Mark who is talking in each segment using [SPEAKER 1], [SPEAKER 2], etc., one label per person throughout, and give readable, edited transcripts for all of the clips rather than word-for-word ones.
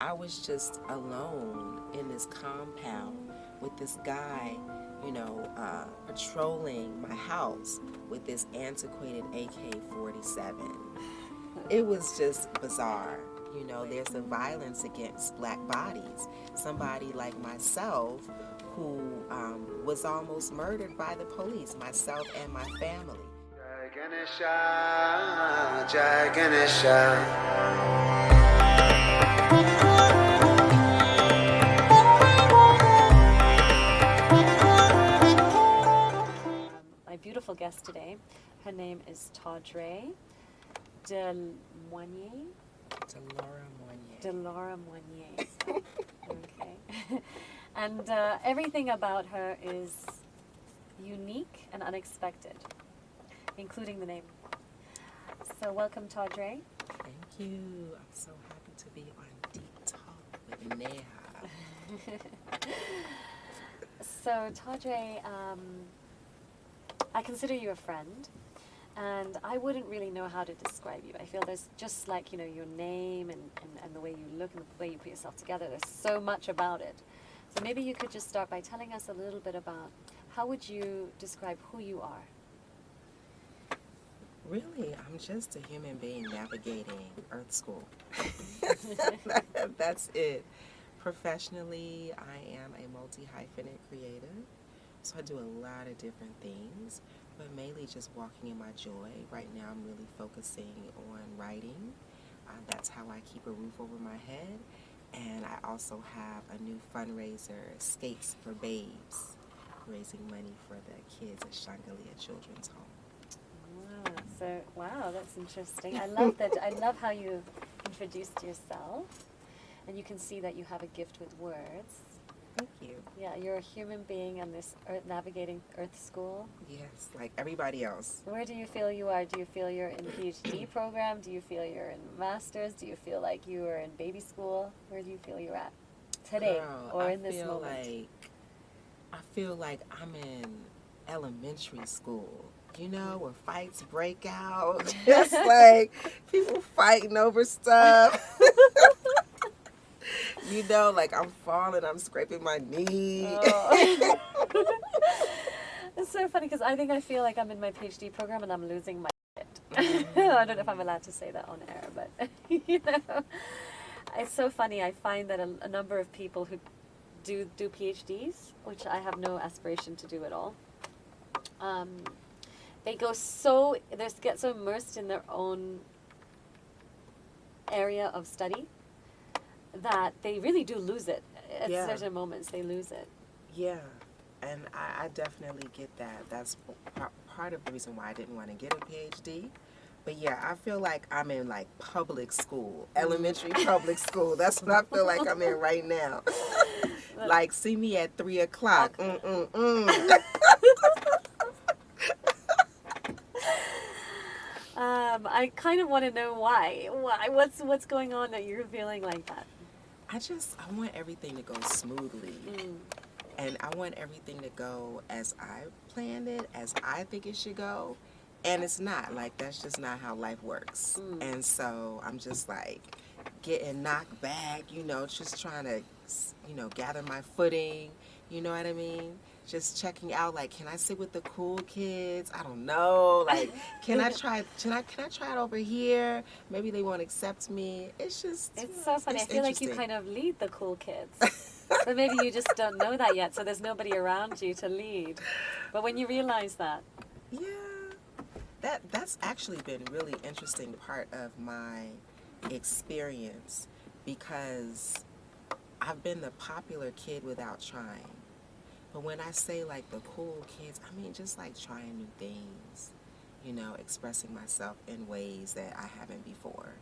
[SPEAKER 1] I was just alone in this compound with this guy, patrolling my house with this antiquated AK-47. It was just bizarre. There's a violence against black bodies. Somebody like myself who was almost murdered by the police, myself and my family.
[SPEAKER 2] My beautiful guest today, her name is Toddre Monier.
[SPEAKER 1] DaLaura Monier.
[SPEAKER 2] DaLaura Monier. So, okay. And everything about her is unique and unexpected, including the name. So welcome, Toddre.
[SPEAKER 1] Thank you. I'm so happy to be on Deep Talk with NEHA.
[SPEAKER 2] So Toddre, I consider you a friend, and I wouldn't really know how to describe you. I feel there's just like, your name and the way you look and the way you put yourself together, there's so much about it. So maybe you could just start by telling us a little bit about how would you describe who you are?
[SPEAKER 1] Really, I'm just a human being navigating Earth School. That's it. Professionally, I am a multi-hyphenate creative. So I do a lot of different things, but mainly just walking in my joy. Right now I'm really focusing on writing. That's how I keep a roof over my head. And I also have a new fundraiser, Skates for Babes, raising money for the kids at Shangalia Children's Home.
[SPEAKER 2] Wow, that's interesting. I love that. I love how you introduced yourself, and you can see that you have a gift with words.
[SPEAKER 1] Thank you.
[SPEAKER 2] Yeah, you're a human being on this navigating Earth School.
[SPEAKER 1] Yes, like everybody else.
[SPEAKER 2] Where do you feel you are? Do you feel you're in the PhD program? Do you feel you're in master's? Do you feel like you are in baby school? Where do you feel you're at today?
[SPEAKER 1] Girl,
[SPEAKER 2] or in this moment?
[SPEAKER 1] I feel like I'm in elementary school. Where fights break out. It's like people fighting over stuff. Like I'm falling, I'm scraping my knee.
[SPEAKER 2] Oh. It's so funny because I feel like I'm in my PhD program and I'm losing my shit. I don't know if I'm allowed to say that on air, but it's so funny. I find that a number of people who do PhDs, which I have no aspiration to do at all, they get so immersed in their own area of study that they really do lose it. At certain moments, they lose it.
[SPEAKER 1] Yeah, and I definitely get that. That's part of the reason why I didn't want to get a PhD. But yeah, I feel like I'm in like public school, elementary public school. That's what I feel like I'm in right now. Like, see me at 3 o'clock.
[SPEAKER 2] I kind of want to know why. What's going on that you're feeling like that?
[SPEAKER 1] I want everything to go smoothly. And I want everything to go as I planned it, as I think it should go. And it's not. Like, that's just not how life works. And so I'm just like getting knocked back, just trying to, gather my footing. You know what I mean? Just checking out, like, can I sit with the cool kids? I don't know. Like, can I try it over here? Maybe they won't accept me. It's just,
[SPEAKER 2] it's so funny. I feel like you kind of lead the cool kids. But maybe you just don't know that yet, so there's nobody around you to lead. But when you realize that.
[SPEAKER 1] Yeah. That's actually been a really interesting part of my experience, because I've been the popular kid without trying. But when I say like the cool kids, I mean just like trying new things, expressing myself in ways that I haven't before.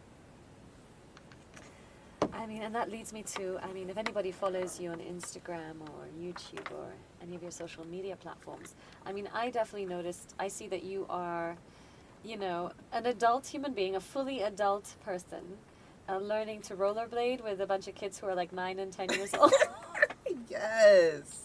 [SPEAKER 2] And that leads me to, if anybody follows you on Instagram or YouTube or any of your social media platforms, I definitely noticed, I see that you are, an adult human being, a fully adult person, learning to rollerblade with a bunch of kids who are like 9 and 10 years old.
[SPEAKER 1] Yes.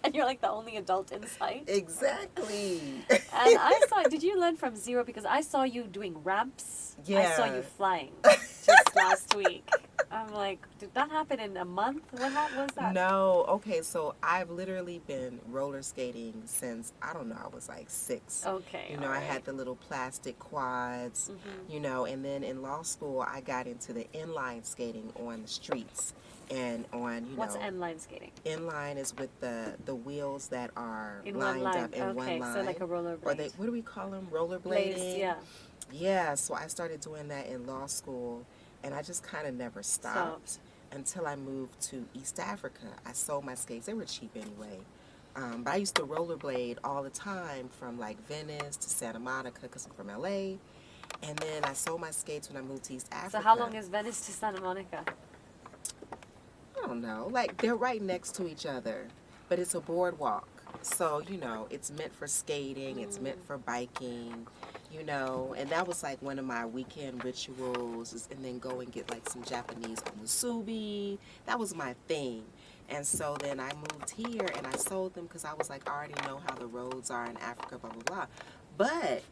[SPEAKER 2] And you're like the only adult in sight.
[SPEAKER 1] Exactly.
[SPEAKER 2] And I saw, did you learn from zero? Because I saw you doing ramps.
[SPEAKER 1] Yeah.
[SPEAKER 2] I saw you flying just last week. I'm like, did that happen in a month? What was that?
[SPEAKER 1] No, okay, so I've literally been roller skating since, I don't know, I was like 6.
[SPEAKER 2] Okay,
[SPEAKER 1] You know,
[SPEAKER 2] all
[SPEAKER 1] I
[SPEAKER 2] right.
[SPEAKER 1] had the little plastic quads,
[SPEAKER 2] Mhm.
[SPEAKER 1] you know, and then in law school I got into the inline skating on the streets and on, you
[SPEAKER 2] What's
[SPEAKER 1] know,
[SPEAKER 2] inline skating?
[SPEAKER 1] inline is with the wheels that are
[SPEAKER 2] In one
[SPEAKER 1] lined
[SPEAKER 2] line.
[SPEAKER 1] up in
[SPEAKER 2] Okay,
[SPEAKER 1] one line.
[SPEAKER 2] so like a rollerblade.
[SPEAKER 1] Or they, what do we call them?
[SPEAKER 2] Blades,
[SPEAKER 1] Rollerblading?
[SPEAKER 2] yeah.
[SPEAKER 1] Yeah, so I started doing that in law school, and I just kind of never stopped until I moved to East Africa. I sold my skates. They were cheap anyway. But I used to rollerblade all the time from like Venice to Santa Monica because I'm from LA. And then I sold my skates when I moved to East Africa.
[SPEAKER 2] So how long is Venice to Santa Monica?
[SPEAKER 1] I don't know. Like, they're right next to each other, but it's a boardwalk. So, you know, it's meant for skating, it's meant for biking, you know. And that was like one of my weekend rituals, and then go and get like some Japanese omusubi. That was my thing. And so then I moved here and I sold them because I was like, I already know how the roads are in Africa, blah, blah, blah. But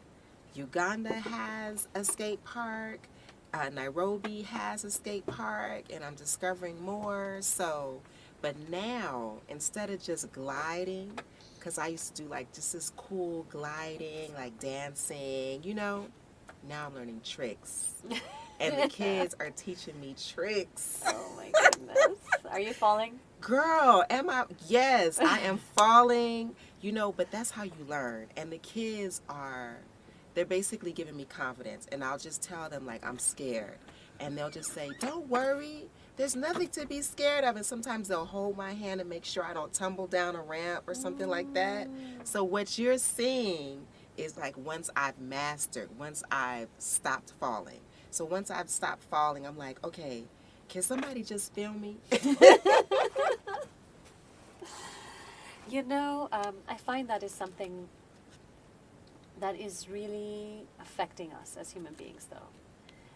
[SPEAKER 1] Uganda has a skate park. Nairobi has a skate park, and I'm discovering more. So, but now, instead of just gliding, because I used to do like just this cool gliding, like dancing, you know, now I'm learning tricks. And the kids are teaching me tricks.
[SPEAKER 2] Oh my goodness. Are you falling?
[SPEAKER 1] Girl, am I? Yes, I am falling, you know, but that's how you learn. And the kids are, they're basically giving me confidence. And I'll just tell them, like, I'm scared. And they'll just say, don't worry, there's nothing to be scared of. And sometimes they'll hold my hand and make sure I don't tumble down a ramp or something like that. So what you're seeing is like once I've mastered, once I've stopped falling. So once I've stopped falling, I'm like, okay, can somebody just film me?
[SPEAKER 2] You know, I find that is something that is really affecting us as human beings, though.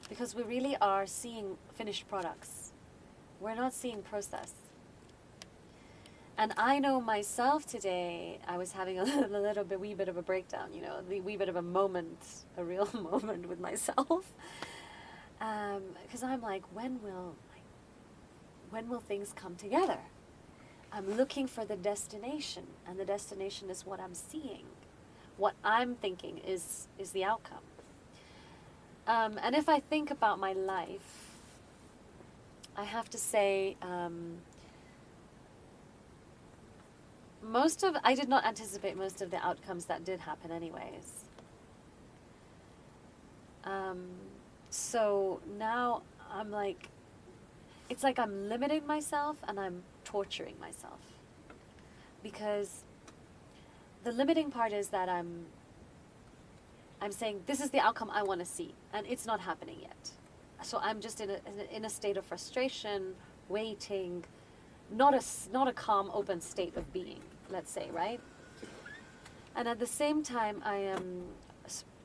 [SPEAKER 2] Because we really are seeing finished products. We're not seeing process. And I know myself today, I was having a wee bit of a breakdown, you know, the wee bit of a moment, a real moment with myself. Because I'm like, when will things come together? I'm looking for the destination, and the destination is what I'm seeing. What I'm thinking is the outcome. And if I think about my life, I have to say, I did not anticipate most of the outcomes that did happen anyways. So now I'm like, it's like I'm limiting myself and I'm torturing myself. Because the limiting part is that I'm saying, this is the outcome I want to see, and it's not happening yet. So I'm just in a state of frustration, waiting, not a calm, open state of being, let's say, right? And at the same time, I am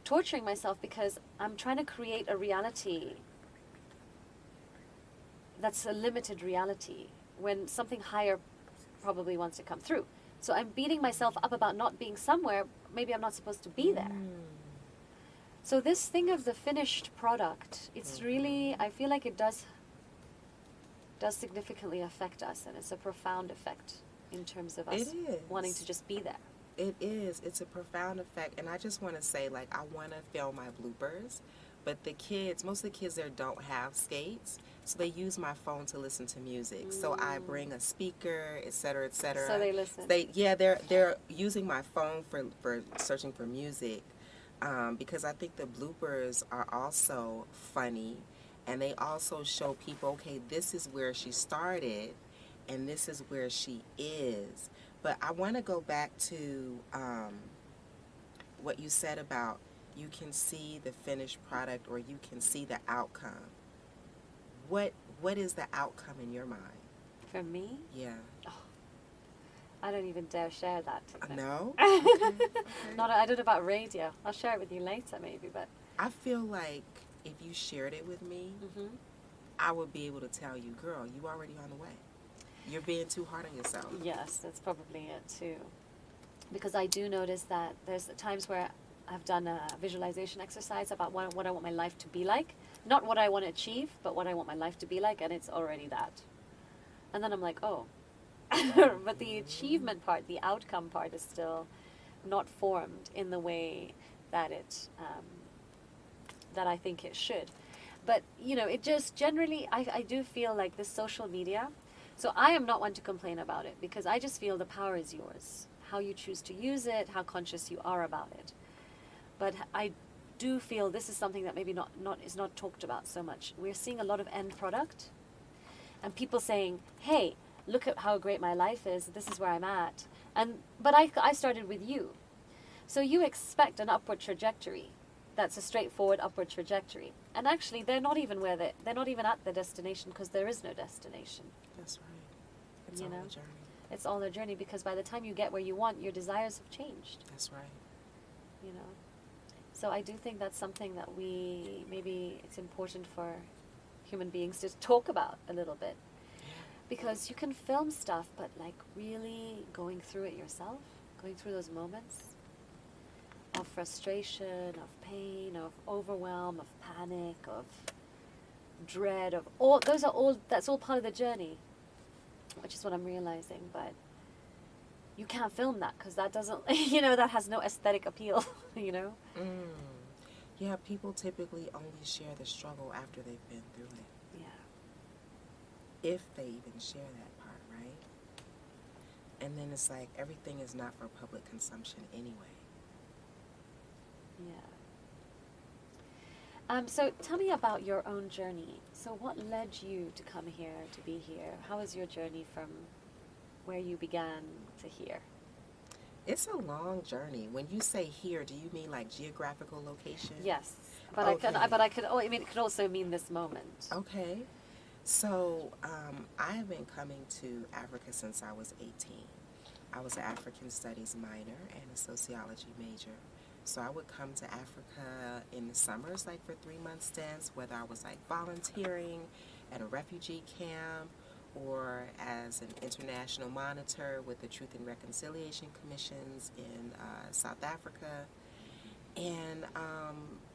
[SPEAKER 2] torturing myself because I'm trying to create a reality that's a limited reality when something higher probably wants to come through. So I'm beating myself up about not being somewhere. Maybe I'm not supposed to be there. So this thing of the finished product, it's really, I feel like it does significantly affect us, and it's a profound effect in terms of us wanting to just be there.
[SPEAKER 1] It is. It's a profound effect. And I just want to say, like, I want to film my bloopers, but the kids, most of the kids there don't have skates, so they use my phone to listen to music. So I bring a speaker, et cetera, et cetera.
[SPEAKER 2] So they listen.
[SPEAKER 1] They're using my phone for searching for music, because I think the bloopers are also funny, and they also show people, okay, this is where she started, and this is where she is. But I want to go back to what you said about you can see the finished product, or you can see the outcome. What is the outcome in your mind?
[SPEAKER 2] For me?
[SPEAKER 1] Yeah.
[SPEAKER 2] Oh, I don't even dare share that.
[SPEAKER 1] No? Okay.
[SPEAKER 2] I don't know about radio. I'll share it with you later maybe, but...
[SPEAKER 1] I feel like if you shared it with me, I would be able to tell you, girl, you already on the way. You're being too hard on yourself.
[SPEAKER 2] Yes, that's probably it too. Because I do notice that there's times where I've done a visualization exercise about what I want my life to be like, not what I want to achieve, but what I want my life to be like, and it's already that. And then I'm like, oh. But the achievement part, the outcome part is still not formed in the way that that I think it should. But, you know, it just generally, I do feel like this social media, so I am not one to complain about it, because I just feel the power is yours. How you choose to use it, how conscious you are about it. But I do feel this is something that maybe is not talked about so much. We're seeing a lot of end product, and people saying, hey, look at how great my life is, this is where I'm at. But I started with you. So you expect an upward trajectory. That's a straightforward upward trajectory. And actually, they're not even they're not even at the destination, because there is no destination.
[SPEAKER 1] That's right. It's
[SPEAKER 2] You
[SPEAKER 1] all
[SPEAKER 2] know?
[SPEAKER 1] a journey.
[SPEAKER 2] It's all a journey, because by the time you get where you want, your desires have changed,
[SPEAKER 1] That's right.
[SPEAKER 2] you know. So I do think that's something that maybe it's important for human beings to talk about a little bit. Because you can film stuff, but like really going through it yourself, going through those moments of frustration, of pain, of overwhelm, of panic, of dread, that's all part of the journey, which is what I'm realizing. But you can't film that, because that doesn't, you know, that has no aesthetic appeal, you know?
[SPEAKER 1] Yeah, people typically only share the struggle after they've been through it.
[SPEAKER 2] Yeah.
[SPEAKER 1] If they even share that part, right? And then it's like everything is not for public consumption anyway.
[SPEAKER 2] Yeah. So tell me about your own journey. So what led you to come here, to be here? How was your journey from where you began to here?
[SPEAKER 1] It's a long journey. When you say here, do you mean like geographical location?
[SPEAKER 2] Yes, but
[SPEAKER 1] Okay.
[SPEAKER 2] I mean, it could also mean this moment.
[SPEAKER 1] Okay. So I have been coming to Africa since I was 18. I was an African Studies minor and a sociology major. So I would come to Africa in the summers, like for 3-month stints, whether I was like volunteering at a refugee camp or as an international monitor with the Truth and Reconciliation Commissions in South Africa. And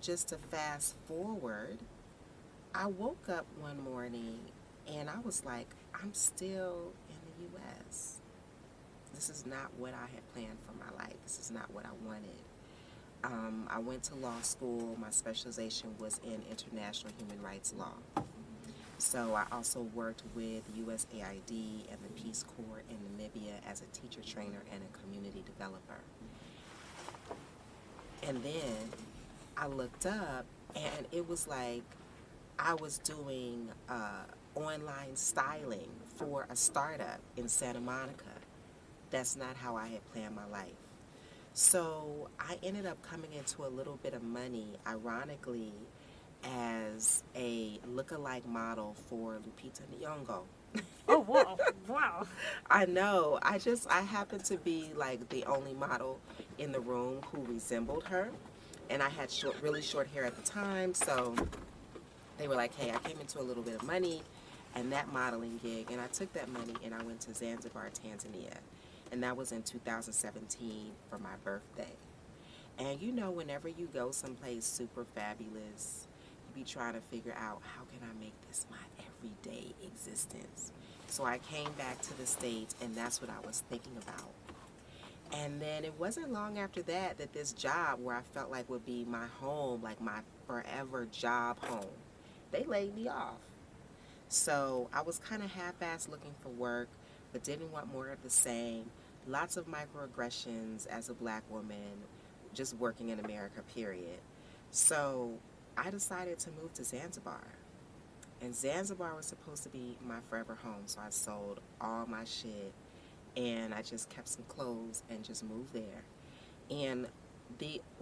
[SPEAKER 1] just to fast forward, I woke up one morning and I was like, I'm still in the U.S. This is not what I had planned for my life. This is not what I wanted. I went to law school. My specialization was in international human rights law. So I also worked with USAID and the Peace Corps in Namibia as a teacher trainer and a community developer. And then I looked up and it was like I was doing online styling for a startup in Santa Monica. That's not how I had planned my life. So I ended up coming into a little bit of money, ironically, as a look-alike model for Lupita Nyong'o.
[SPEAKER 2] Oh, wow. Wow.
[SPEAKER 1] I know. I happened to be like the only model in the room who resembled her. And I had really short hair at the time, so they were like, hey, I came into a little bit of money and that modeling gig, and I took that money and I went to Zanzibar, Tanzania. And that was in 2017 for my birthday. And you know, whenever you go someplace super fabulous, you be trying to figure out, how can I make this my everyday existence? So I came back to the States, and that's what I was thinking about. And then it wasn't long after that that this job where I felt like would be my home, like my forever job home, they laid me off. So I was kind of half-assed looking for work, but didn't want more of the same. Lots of microaggressions as a black woman, just working in America, period. So I decided to move to Zanzibar. And Zanzibar was supposed to be my forever home, so I sold all my shit and I just kept some clothes and just moved there. And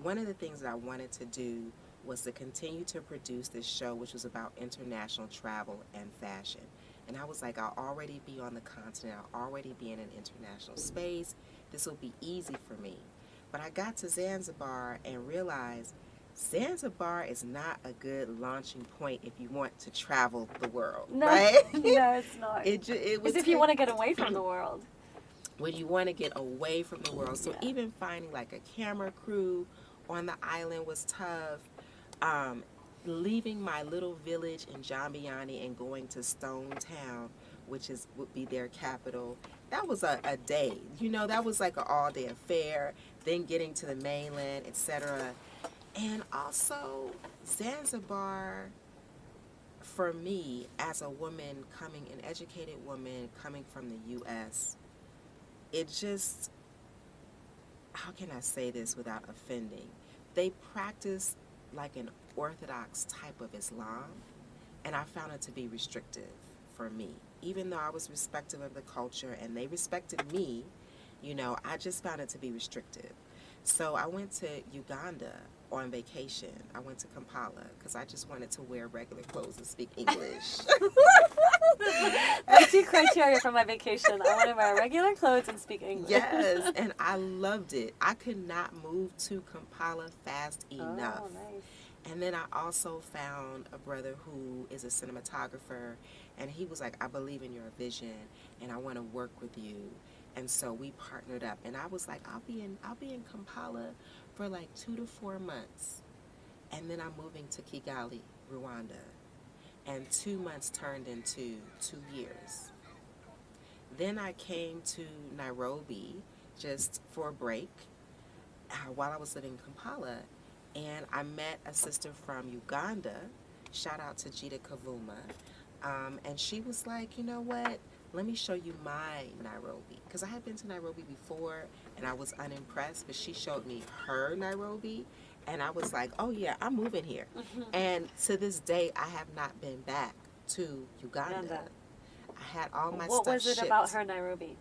[SPEAKER 1] one of the things that I wanted to do was to continue to produce this show, which was about international travel and fashion. And I was like, I'll already be on the continent, I'll already be in an international space, this will be easy for me. But I got to Zanzibar and realized Zanzibar is not a good launching point if you want to travel the world,
[SPEAKER 2] No,
[SPEAKER 1] right?
[SPEAKER 2] no, it's not.
[SPEAKER 1] It was
[SPEAKER 2] It's if you want to get away from the world.
[SPEAKER 1] When you want to get away from the world. So
[SPEAKER 2] Yeah.
[SPEAKER 1] even finding like a camera crew on the island was tough. leaving my little village in Jambiani and going to Stone Town, which would be their capital, that was a day. You know, that was like an all-day affair. Then getting to the mainland, etc. And also Zanzibar, for me, as a woman an educated woman coming from the U.S., it just, how can I say this without offending? They practice like an orthodox type of Islam, and I found it to be restrictive for me. Even though I was respectful of the culture and they respected me, you know, I just found it to be restrictive. So I went to Uganda on vacation. I went to Kampala because I just wanted to wear regular clothes and speak English.
[SPEAKER 2] That's 2 criteria for my vacation. I want to wear regular clothes and speak English.
[SPEAKER 1] Yes, and I loved it. I could not move to Kampala fast enough.
[SPEAKER 2] Oh, nice.
[SPEAKER 1] And then I also found a brother who is a cinematographer, and he was like, I believe in your vision, and I want to work with you. And so we partnered up, and I was like, I'll be in Kampala for like 2 to 4 months, and then I'm moving to Kigali, Rwanda, and 2 months turned into 2 years. Then I came to Nairobi just for a break while I was living in Kampala, and I met a sister from Uganda. Shout out to Jita Kavuma. And she was like, you know what? Let me show you my Nairobi. Because I had been to Nairobi before, and I was unimpressed. But she showed me her Nairobi, and I was like, oh, yeah, I'm moving here. And to this day, I have not been back to Uganda. I had all my stuff
[SPEAKER 2] What was it
[SPEAKER 1] shipped.
[SPEAKER 2] about her Nairobi?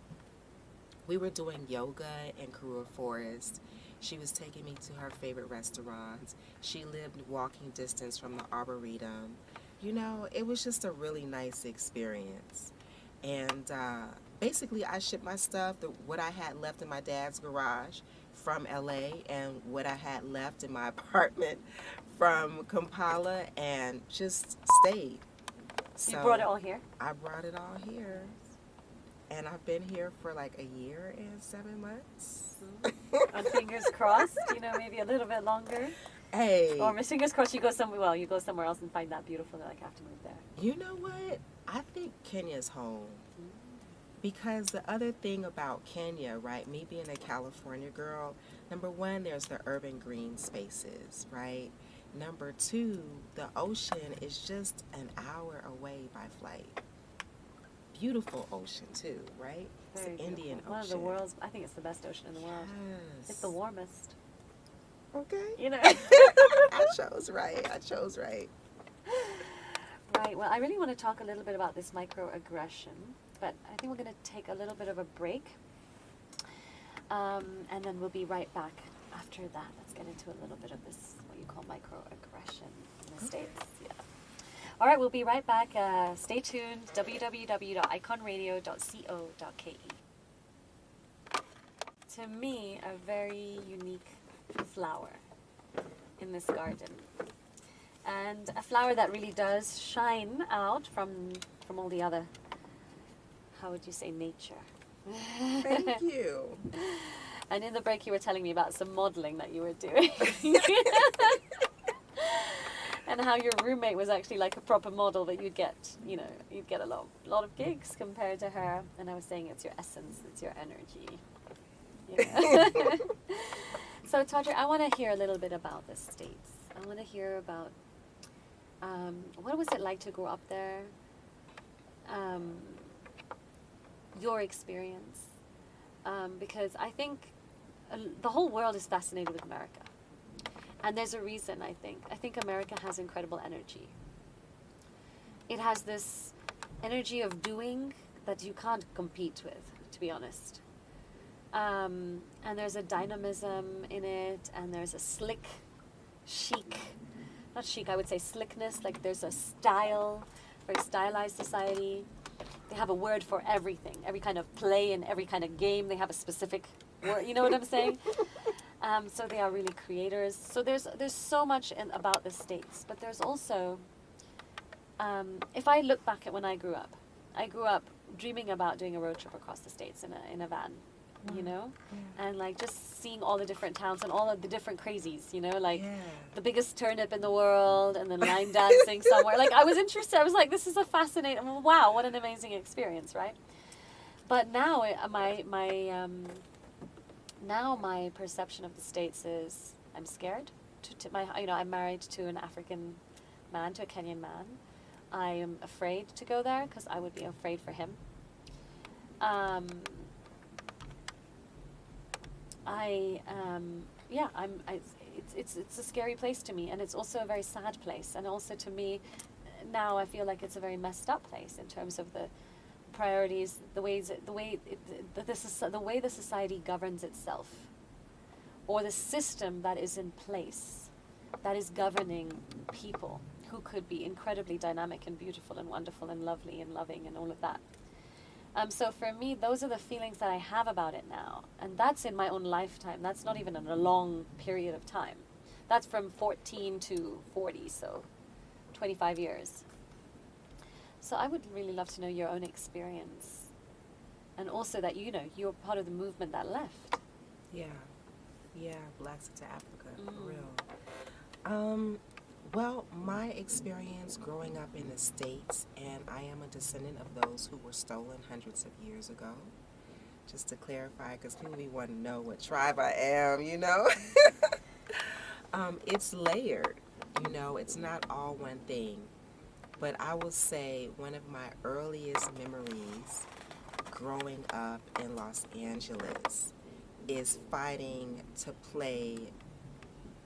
[SPEAKER 1] We were doing yoga in Karua Forest. She was taking me to her favorite restaurants. She lived walking distance from the Arboretum. You know, it was just a really nice experience. And basically, I shipped my stuff, what I had left in my dad's garage from LA and what I had left in my apartment from Kampala, and just stayed. So
[SPEAKER 2] You brought it all here?
[SPEAKER 1] I brought it all here. And I've been here for like a year and 7 months.
[SPEAKER 2] And fingers crossed, you know, maybe a little bit longer.
[SPEAKER 1] Hey.
[SPEAKER 2] Or fingers crossed you go somewhere else and find that beautiful, like, I have to move there.
[SPEAKER 1] You know what? I think Kenya's home. Because the other thing about Kenya, right, me being a California girl, number one, there's the urban green spaces, right? Number two, the ocean is just an hour away by flight. Beautiful ocean too, right? It's the Indian Ocean.
[SPEAKER 2] One of the world's, I think it's the best ocean in the world.
[SPEAKER 1] Yes.
[SPEAKER 2] It's the warmest.
[SPEAKER 1] Okay.
[SPEAKER 2] You know.
[SPEAKER 1] I chose right.
[SPEAKER 2] Right, well, I really want to talk a little bit about this microaggression, but I think we're going to take a little bit of a break, and then we'll be right back after that. Let's get into a little bit of this, what you call microaggression in the States. Yeah. All right, we'll be right back. Stay tuned, www.iconradio.co.ke. To me, a very unique flower in this garden. And a flower that really does shine out from all the other, how would you say, nature.
[SPEAKER 1] Thank you.
[SPEAKER 2] And in the break you were telling me about some modeling that you were doing. And how your roommate was actually like a proper model, but you'd get a lot of gigs compared to her. And I was saying it's your essence, it's your energy. Yeah. So Toddre, I want to hear a little bit about the States. I want to hear about what was it like to grow up there? Your experience, because I think the whole world is fascinated with America. And there's a reason, I think. I think America has incredible energy. It has this energy of doing that you can't compete with, to be honest. And there's a dynamism in it, and there's a not chic, I would say slickness, like there's a style, very stylized society. They have a word for everything, every kind of play and every kind of game, they have a specific word, you know what I'm saying? So they are really creators. So there's so much about the States, but there's also, if I look back at when I grew up dreaming about doing a road trip across the States in a van, you know? And like just seeing all the different towns and all of the different crazies, you know, like the biggest turnip in the world and then line dancing somewhere. Like I was interested. I was like, this is a fascinating, wow, what an amazing experience, right? But now now my perception of the States is I'm scared. I'm married to an African man, to a Kenyan man. I am afraid to go there because I would be afraid for him. It's a scary place to me, and it's also a very sad place. And also to me, now I feel like it's a very messed up place in terms of the priorities, the way the society governs itself, or the system that is in place, that is governing people who could be incredibly dynamic and beautiful and wonderful and lovely and loving and all of that. So for me, those are the feelings that I have about it now. And that's in my own lifetime. That's not even in a long period of time. That's from 14 to 40, so 25 years. So I would really love to know your own experience. And also that, you're part of the movement that left.
[SPEAKER 1] Yeah, Blacks into Africa, for real. Well, my experience growing up in the States, and I am a descendant of those who were stolen hundreds of years ago. Just to clarify, because people want to know what tribe I am, It's layered, it's not all one thing. But I will say one of my earliest memories growing up in Los Angeles is fighting to play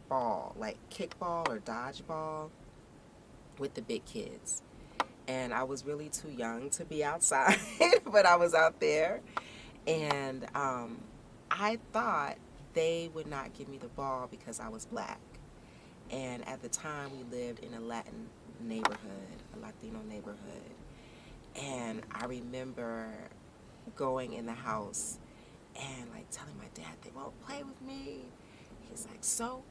[SPEAKER 1] ball, like kickball or dodgeball, with the big kids. And I was really too young to be outside, but I was out there. And I thought they would not give me the ball because I was black. And at the time, we lived in a Latino neighborhood. And I remember going in the house and like telling my dad, they won't play with me. He's like, so?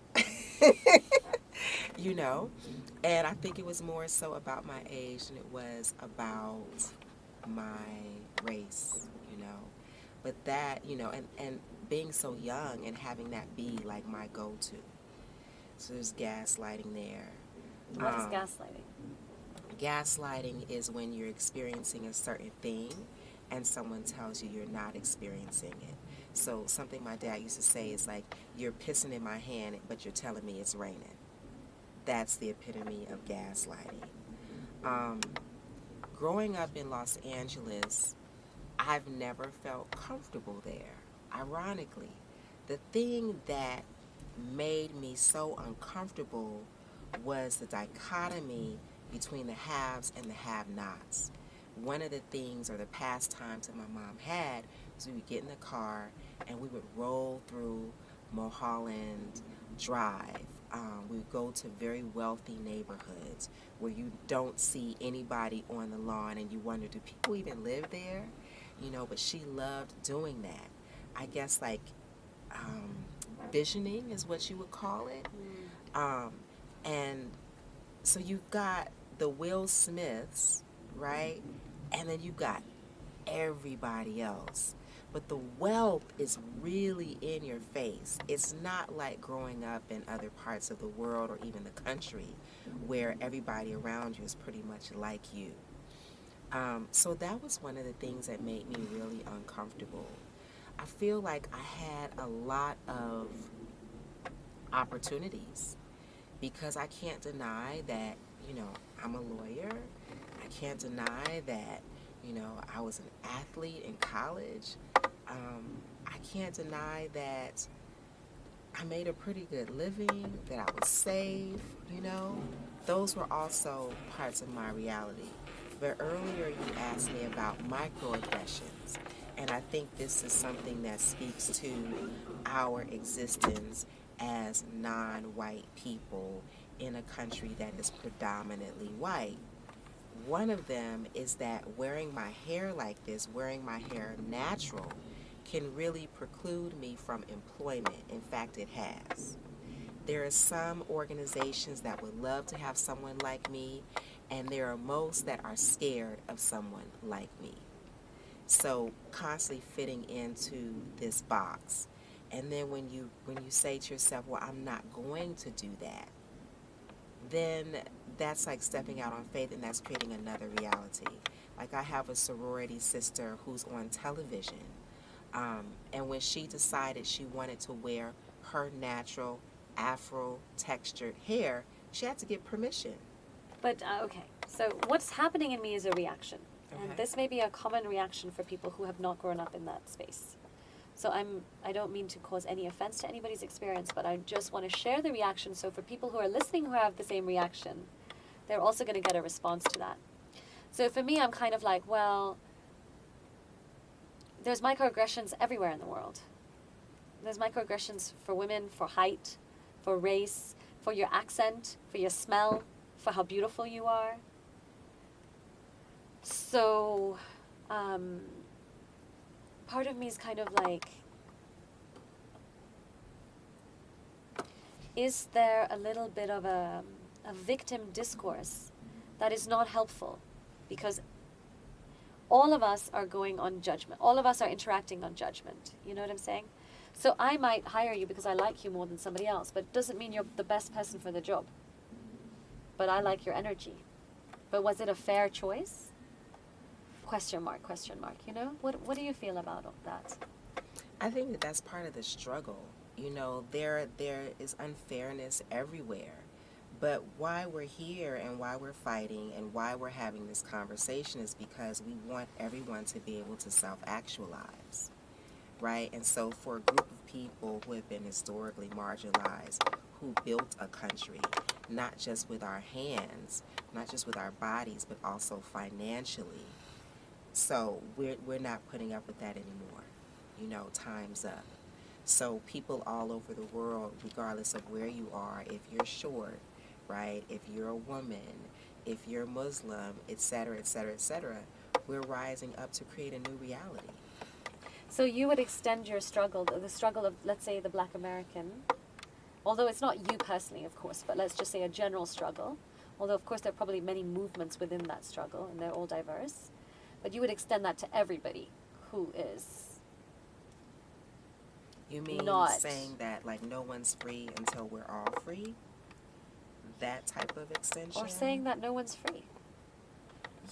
[SPEAKER 1] And I think it was more so about my age than it was about my race, But that, and being so young and having that be like my go-to. So there's gaslighting there.
[SPEAKER 2] What is gaslighting?
[SPEAKER 1] Gaslighting is when you're experiencing a certain thing and someone tells you you're not experiencing it. So something my dad used to say is like, you're pissing in my hand, but you're telling me it's raining. That's the epitome of gaslighting. Growing up in Los Angeles, I've never felt comfortable there. Ironically, the thing that made me so uncomfortable was the dichotomy between the haves and the have-nots. One of the things or the pastimes that my mom had was we would get in the car and we would roll through Mulholland Drive. We would go to very wealthy neighborhoods where you don't see anybody on the lawn and you wonder, do people even live there? But she loved doing that. I guess like visioning is what you would call it. And so you've got the Will Smiths, right? And then you've got everybody else. But the wealth is really in your face. It's not like growing up in other parts of the world or even the country where everybody around you is pretty much like you. So that was one of the things that made me really uncomfortable. I feel like I had a lot of opportunities because I can't deny that, I'm a lawyer. I can't deny that, I was an athlete in college. I can't deny that I made a pretty good living, that I was safe, Those were also parts of my reality. But earlier you asked me about microaggressions, and I think this is something that speaks to our existence as non-white people in a country that is predominantly white. One of them is that wearing my hair like this, wearing my hair natural, can really preclude me from employment. In fact, it has. There are some organizations that would love to have someone like me, and there are most that are scared of someone like me. So constantly fitting into this box. And then when you say to yourself, well, I'm not going to do that, then that's like stepping out on faith, and that's creating another reality. Like I have a sorority sister who's on television, and when she decided she wanted to wear her natural afro textured hair, she had to get permission.
[SPEAKER 2] But, okay, so what's happening in me is a reaction. And
[SPEAKER 1] Okay.
[SPEAKER 2] this may be a common reaction for people who have not grown up in that space. So I don't mean to cause any offense to anybody's experience, but I just want to share the reaction. So for people who are listening who have the same reaction, they're also going to get a response to that. So for me, I'm kind of like, well, there's microaggressions everywhere in the world. There's microaggressions for women, for height, for race, for your accent, for your smell, for how beautiful you are. So, part of me is kind of like, is there a little bit of a victim discourse that is not helpful? Because all of us are going on judgment. All of us are interacting on judgment. You know what I'm saying? So I might hire you because I like you more than somebody else, but it doesn't mean you're the best person for the job. But I like your energy. But was it a fair choice? Question mark, you know? What do you feel about that?
[SPEAKER 1] I think that that's part of the struggle. You know, there is unfairness everywhere. But why we're here and why we're fighting and why we're having this conversation is because we want everyone to be able to self-actualize, right? And so for a group of people who have been historically marginalized, who built a country, not just with our hands, not just with our bodies, but also financially. So we're not putting up with that anymore. You know, time's up. So people all over the world, regardless of where you are, if you're short, right, if you're a woman, if you're Muslim, et cetera, et cetera, et cetera, we're rising up to create a new reality.
[SPEAKER 2] So you would extend your struggle, the struggle of, let's say, the Black American, although it's not you personally, of course, but let's just say a general struggle, although, of course, there are probably many movements within that struggle, and they're all diverse, but you would extend that to everybody who is
[SPEAKER 1] You mean
[SPEAKER 2] not
[SPEAKER 1] saying that, like, no one's free until we're all free? That type of extension?
[SPEAKER 2] or saying that no one's free.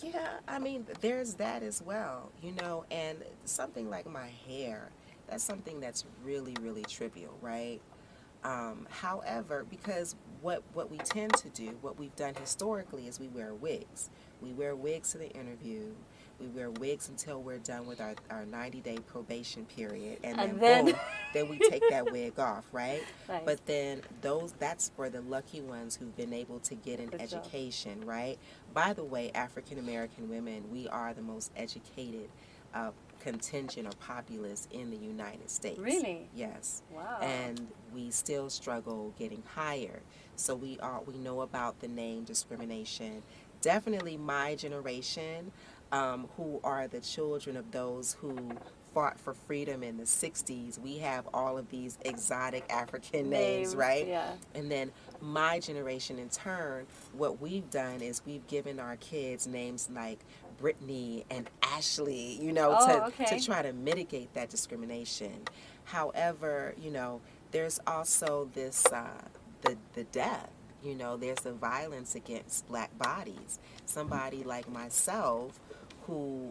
[SPEAKER 1] Yeah, I mean, there's that as well, you know, and something like my hair, that's something that's really, really trivial, right? However, because what we tend to do, what we've done historically is we wear wigs. We wear wigs to the interview. We wear wigs until we're done with our 90-day probation period. And then boom, then we take that wig off, right?
[SPEAKER 2] Right.
[SPEAKER 1] But then that's for the lucky ones who've been able to get an education, right? By the way, African American women, we are the most educated contingent or populace in the United States.
[SPEAKER 2] Really?
[SPEAKER 1] Yes.
[SPEAKER 2] Wow.
[SPEAKER 1] And we still struggle getting hired. So we know about the name discrimination. Definitely my generation, who are the children of those who fought for freedom in the 60s, we have all of these exotic African names, right?
[SPEAKER 2] Yeah.
[SPEAKER 1] And then my generation in turn, what we've done is we've given our kids names like Brittany and Ashley, you know, to try to mitigate that discrimination. However, you know, there's also this, the death. You know, there's the violence against black bodies. Somebody like myself who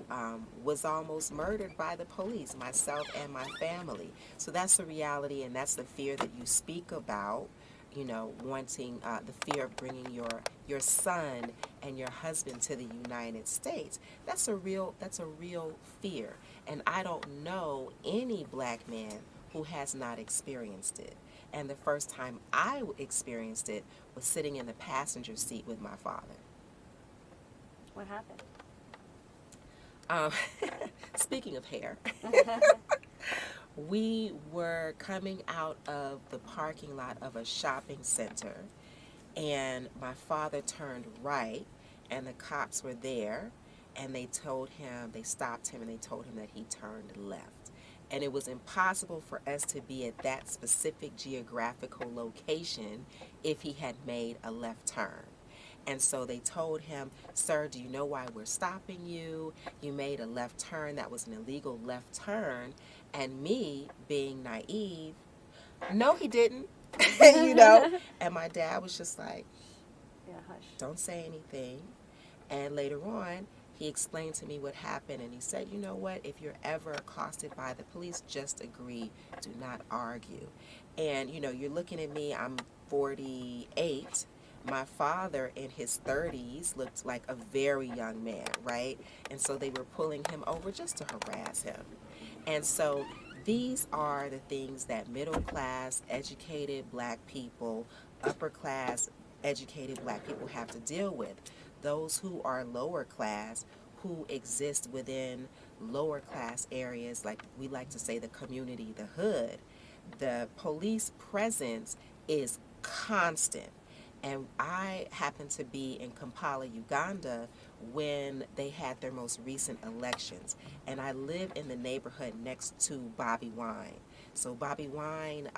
[SPEAKER 1] was almost murdered by the police, myself and my family. So that's the reality, and that's the fear that you speak about, you know, wanting the fear of bringing your son and your husband to the United States. That's a real fear. And I don't know any black man who has not experienced it. And the first time I experienced it was sitting in the passenger seat with my father.
[SPEAKER 2] What happened?
[SPEAKER 1] Speaking of hair, we were coming out of the parking lot of a shopping center, and my father turned right, and the cops were there, and they stopped him, and they told him that he turned left. And it was impossible for us to be at that specific geographical location if he had made a left turn. And so they told him, sir, do you know why we're stopping you? You made a left turn that was an illegal left turn. And me, being naive, no, he didn't, you know? And my dad was just like,
[SPEAKER 2] Yeah, hush.
[SPEAKER 1] don't say anything. And later on, he explained to me what happened, and he said, you know what, if you're ever accosted by the police, just agree, do not argue. And, you know, you're looking at me, I'm 48. My father in his 30s looked like a very young man, right? And so they were pulling him over just to harass him. And so these are the things that middle class, educated black people, upper class, educated black people have to deal with. Those who are lower class, who exist within lower class areas, like we like to say the community, the hood, the police presence is constant. And I happened to be in Kampala, Uganda, when they had their most recent elections. And I live in the neighborhood next to Bobby Wine. So Bobby Wine,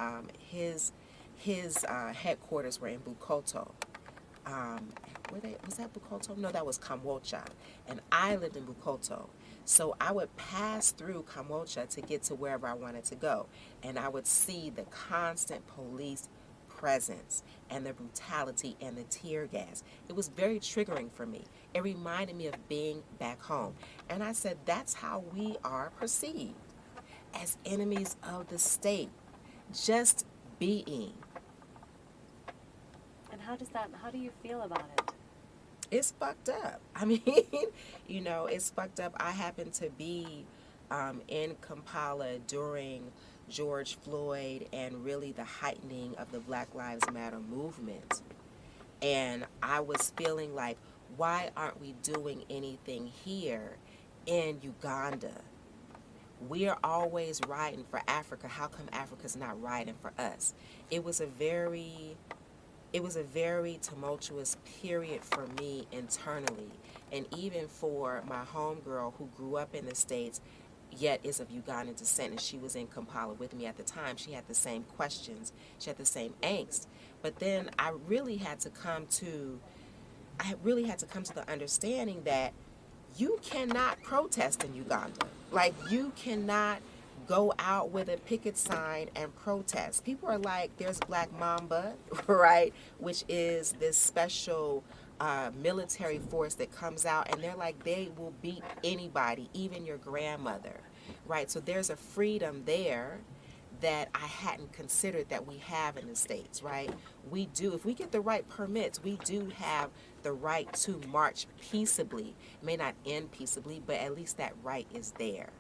[SPEAKER 1] his headquarters were in Bukoto. Was that Bukoto? No, that was Kamwocha. And I lived in Bukoto. So I would pass through Kamwocha to get to wherever I wanted to go. And I would see the constant police presence and the brutality and the tear gas. It was very triggering for me. It reminded me of being back home. And I said, that's how we are perceived, as enemies of the state, just being.
[SPEAKER 2] And how do you feel about it?
[SPEAKER 1] It's fucked up. I mean, you know, it's fucked up. I happened to be in Kampala during George Floyd and really the heightening of the Black Lives Matter movement. And I was feeling like, why aren't we doing anything here in Uganda? We are always riding for Africa. How come Africa's not riding for us? It was a very tumultuous period for me internally, and even for my homegirl who grew up in the States yet is of Ugandan descent, and she was in Kampala with me at the time. She had the same questions, she had the same angst. But then I really had to come to the understanding that you cannot protest in Uganda. Like, you cannot go out with a picket sign and protest. People are like, there's Black Mamba, right, which is this special military force that comes out, and they're like, they will beat anybody, even your grandmother, right? So there's a freedom there that I hadn't considered that we have in the States, right? We do, if we get the right permits, we do have the right to march peaceably. It may not end peaceably, but at least that right is there.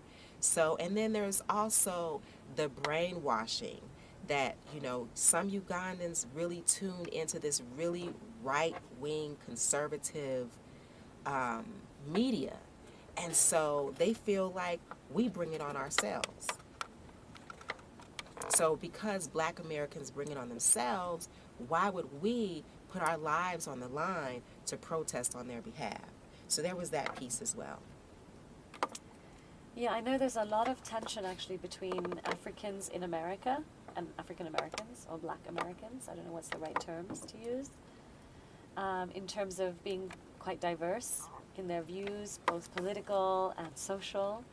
[SPEAKER 1] So, and then there's also the brainwashing that, you know, some Ugandans really tuned into this really right-wing conservative media. And so they feel like we bring it on ourselves. So because Black Americans bring it on themselves, why would we put our lives on the line to protest on their behalf? So there was that piece as well.
[SPEAKER 2] Yeah, I know there's a lot of tension actually between Africans in America and African Americans or Black Americans. I don't know what's the right terms to use. In terms of being quite diverse in their views, both political and social.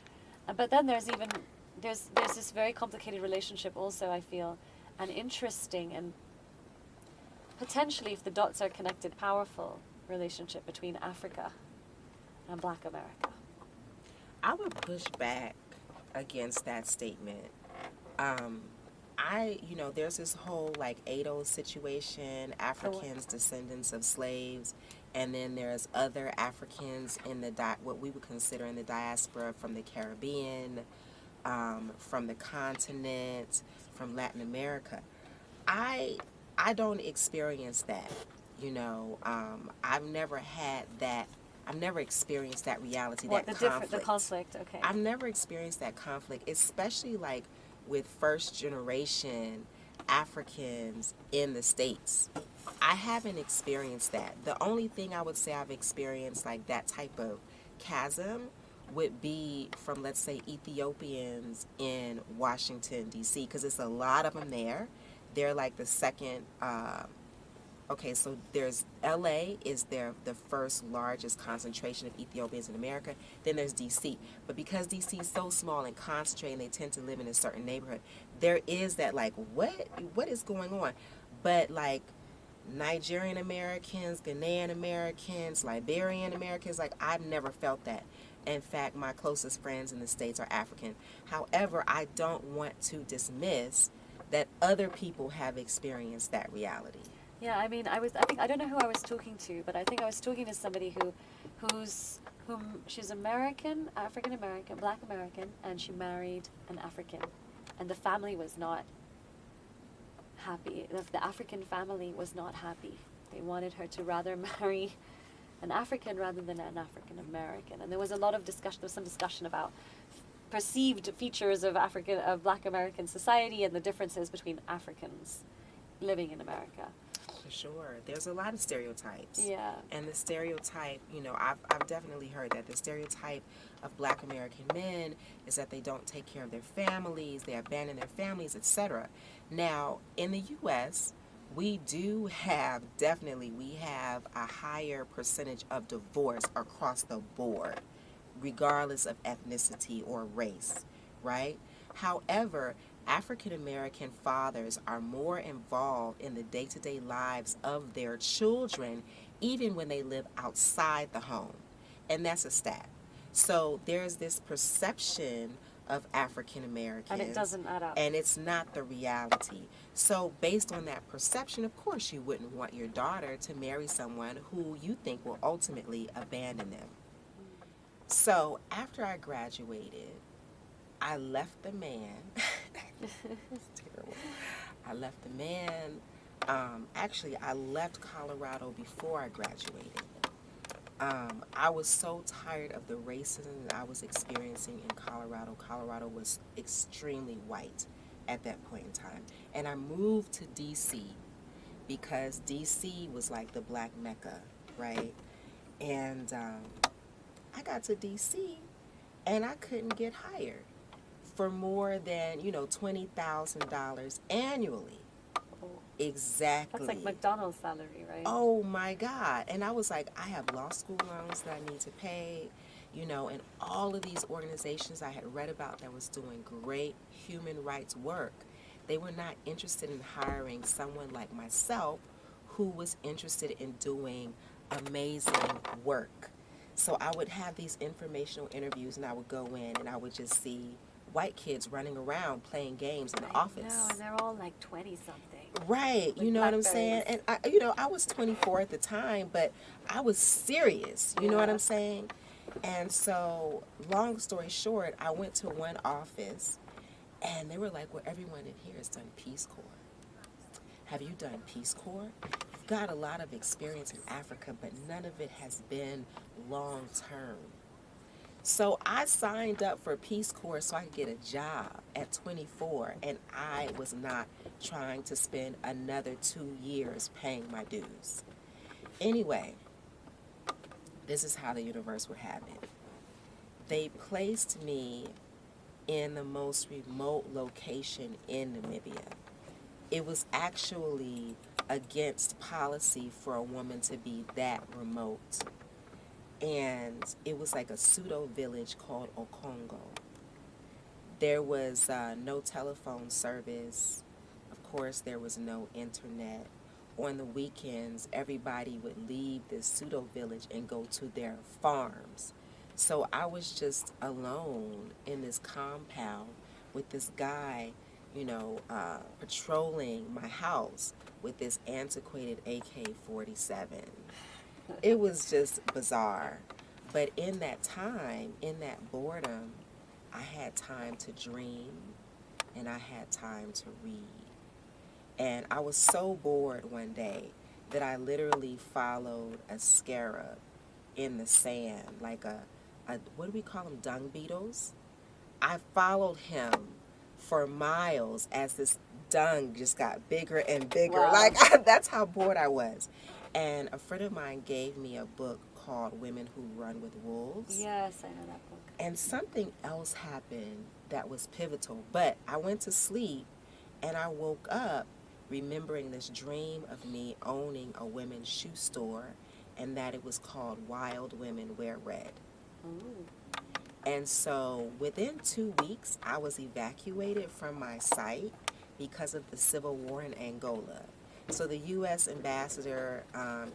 [SPEAKER 2] But then there's this very complicated relationship also, I feel, an interesting and potentially, if the dots are connected, powerful relationship between Africa and Black America.
[SPEAKER 1] I would push back against that statement. There's this whole like Ado situation, Africans, descendants of slaves, and then there's other Africans in what we would consider in the diaspora from the Caribbean, from the continent, from Latin America. I don't experience that, you know. I've never had that. I've never experienced that reality,
[SPEAKER 2] What,
[SPEAKER 1] that
[SPEAKER 2] conflict. The conflict, okay.
[SPEAKER 1] I've never experienced that conflict, especially like with first generation Africans in the States. I haven't experienced that. The only thing I would say I've experienced like that type of chasm would be from, let's say, Ethiopians in Washington, D.C., because there's a lot of them there. They're like the second Okay, so there's LA is the first largest concentration of Ethiopians in America. Then there's DC. But because DC is so small and concentrated and they tend to live in a certain neighborhood, there is that like what is going on? But like Nigerian Americans, Ghanaian Americans, Liberian Americans, like I've never felt that. In fact, my closest friends in the States are African. However, I don't want to dismiss that other people have experienced that reality.
[SPEAKER 2] Yeah, I mean, I don't know who I was talking to, but I think I was talking to somebody whom she's American, African American, Black American, and she married an African, and the family was not happy. The African family was not happy. They wanted her to rather marry an African rather than an African American, and there was a lot of discussion. There was some discussion about perceived features of Black American society and the differences between Africans living in America.
[SPEAKER 1] For sure. There's a lot of stereotypes.
[SPEAKER 2] Yeah.
[SPEAKER 1] And the stereotype, I've definitely heard that the stereotype of Black American men is that they don't take care of their families, they abandon their families, etc. Now, in the U.S., we have a higher percentage of divorce across the board, regardless of ethnicity or race, right? However, African American fathers are more involved in the day-to-day lives of their children, even when they live outside the home. And that's a stat. So there's this perception of African Americans.
[SPEAKER 2] And it doesn't add up.
[SPEAKER 1] And it's not the reality. So based on that perception, of course you wouldn't want your daughter to marry someone who you think will ultimately abandon them. So after I graduated, I left the man. It's terrible. I left the man. Actually, I left Colorado before I graduated. I was so tired of the racism that I was experiencing in Colorado. Colorado was extremely white at that point in time. And I moved to DC because DC was like the Black Mecca, right? And I got to DC and I couldn't get hired for more than, $20,000 annually.
[SPEAKER 2] Oh.
[SPEAKER 1] Exactly.
[SPEAKER 2] That's like McDonald's salary, right?
[SPEAKER 1] Oh my God. And I was like, I have law school loans that I need to pay, and all of these organizations I had read about that was doing great human rights work, they were not interested in hiring someone like myself who was interested in doing amazing work. So I would have these informational interviews and I would go in and I would just see white kids running around playing games in the office.
[SPEAKER 2] No, and they're all like 20-something.
[SPEAKER 1] Right, you know what I'm saying? And I was 24 at the time, but I was serious, you know what I'm saying? And so, long story short, I went to one office and they were like, well, everyone in here has done Peace Corps. Have you done Peace Corps? You've got a lot of experience in Africa, but none of it has been long term. So I signed up for Peace Corps so I could get a job at 24, and I was not trying to spend another 2 years paying my dues. Anyway, this is how the universe would have it. They placed me in the most remote location in Namibia. It was actually against policy for a woman to be that remote. And it was like a pseudo village called Okongo. There was no telephone service. Of course, there was no internet. On the weekends, everybody would leave this pseudo village and go to their farms. So I was just alone in this compound with this guy, patrolling my house with this antiquated AK-47. It was just bizarre. But in that time, in that boredom, I had time to dream and I had time to read. And I was so bored one day that I literally followed a scarab in the sand, like a what do we call them, dung beetles? I followed him for miles as this dung just got bigger and bigger.
[SPEAKER 2] Wow.
[SPEAKER 1] That's how bored I was. And a friend of mine gave me a book called Women Who Run with Wolves.
[SPEAKER 2] Yes, I know that book.
[SPEAKER 1] And something else happened that was pivotal. But I went to sleep and I woke up remembering this dream of me owning a women's shoe store, and that it was called Wild Women Wear Red.
[SPEAKER 2] Ooh.
[SPEAKER 1] And so within 2 weeks, I was evacuated from my site because of the civil war in Angola. So the U.S. ambassador,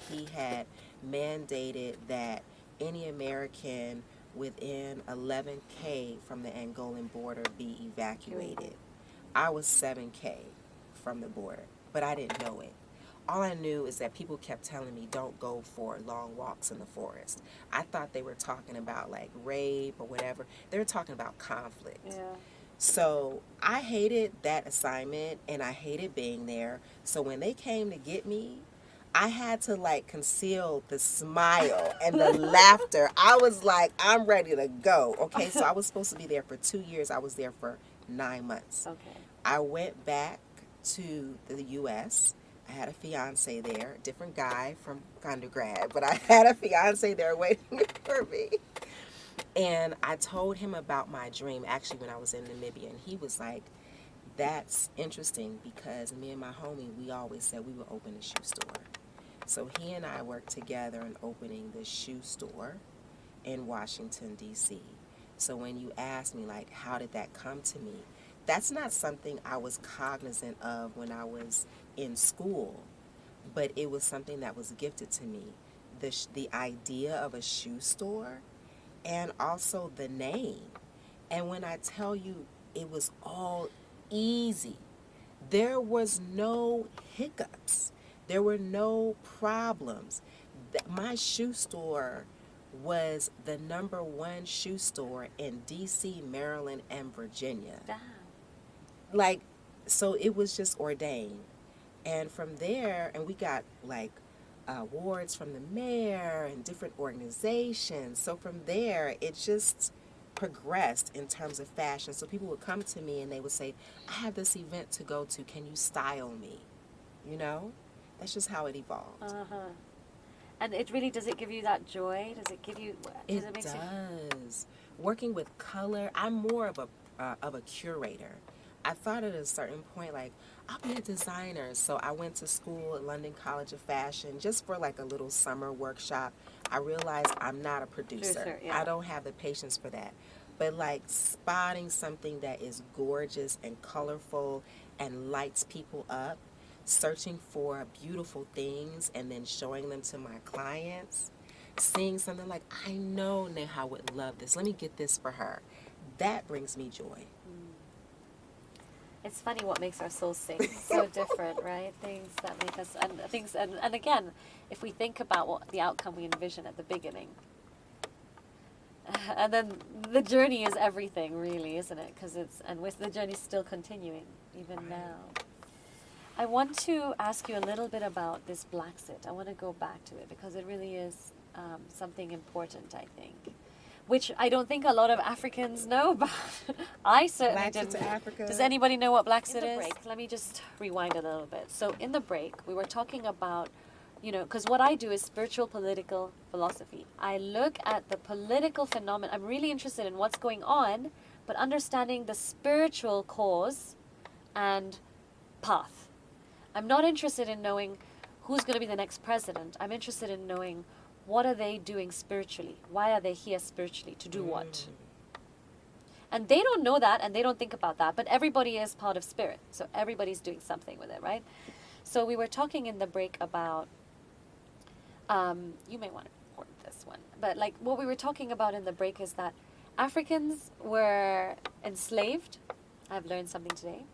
[SPEAKER 1] he had mandated that any American within 11K from the Angolan border be evacuated. I was 7K from the border, but I didn't know it. All I knew is that people kept telling me, don't go for long walks in the forest. I thought they were talking about like rape or whatever. They were talking about conflict.
[SPEAKER 2] Yeah.
[SPEAKER 1] So I hated that assignment and I hated being there. So when they came to get me, I had to like conceal the smile and the laughter. I was like, I'm ready to go. Okay, so I was supposed to be there for 2 years. I was there for 9 months.
[SPEAKER 2] Okay.
[SPEAKER 1] I went back to the U.S. I had a fiance there, different guy from undergrad, but I had a fiance there waiting for me. And I told him about my dream, actually, when I was in Namibia, and he was like, that's interesting because me and my homie, we always said we would open a shoe store. So he and I worked together in opening the shoe store in Washington, D.C. So when you ask me, like, how did that come to me, that's not something I was cognizant of when I was in school, but it was something that was gifted to me. The idea of a shoe store and also the name. And when I tell you it was all easy, there was no hiccups. There were no problems. My shoe store was the #1 shoe store in D.C., Maryland, and Virginia.
[SPEAKER 2] Damn.
[SPEAKER 1] Like, so it was just ordained. And from there, and we got like awards from the mayor and different organizations. So from there, it just progressed in terms of fashion. So people would come to me and they would say, I have this event to go to. Can you style me? You know? That's just how it evolved.
[SPEAKER 2] Uh-huh. And it really, does it give you that joy? Does it give you...
[SPEAKER 1] It does. Working with color, I'm more of a curator. I thought at a certain point, like, I'll be a designer. So I went to school at London College of Fashion just for like a little summer workshop. I realized I'm not a producer.
[SPEAKER 2] Yeah.
[SPEAKER 1] I don't have the patience for that. But like spotting something that is gorgeous and colorful and lights people up, searching for beautiful things and then showing them to my clients, seeing something like, I know NEHA would love this. Let me get this for her. That brings me joy.
[SPEAKER 2] It's funny what makes our souls sing. So different, right? Things that make us, and again, if we think about what the outcome we envision at the beginning, and then the journey is everything, really, isn't it? Because with the journey still continuing, even now. I want to ask you a little bit about this black sit. I want to go back to it because it really is something important, I think, which I don't think a lot of Africans know about. I certainly didn't.
[SPEAKER 1] Black sit to Africa.
[SPEAKER 2] Does anybody know what black sit is? Break, let me just rewind a little bit. So in the break, we were talking about, because what I do is spiritual political philosophy. I look at the political phenomenon. I'm really interested in what's going on, but understanding the spiritual cause and path. I'm not interested in knowing who's going to be the next president. I'm interested in knowing what are they doing spiritually? Why are they here spiritually? To do what? And they don't know that and they don't think about that, but everybody is part of spirit. So everybody's doing something with it, right? So we were talking in the break about, you may want to record this one, but like what we were talking about in the break is that Africans were enslaved. I've learned something today.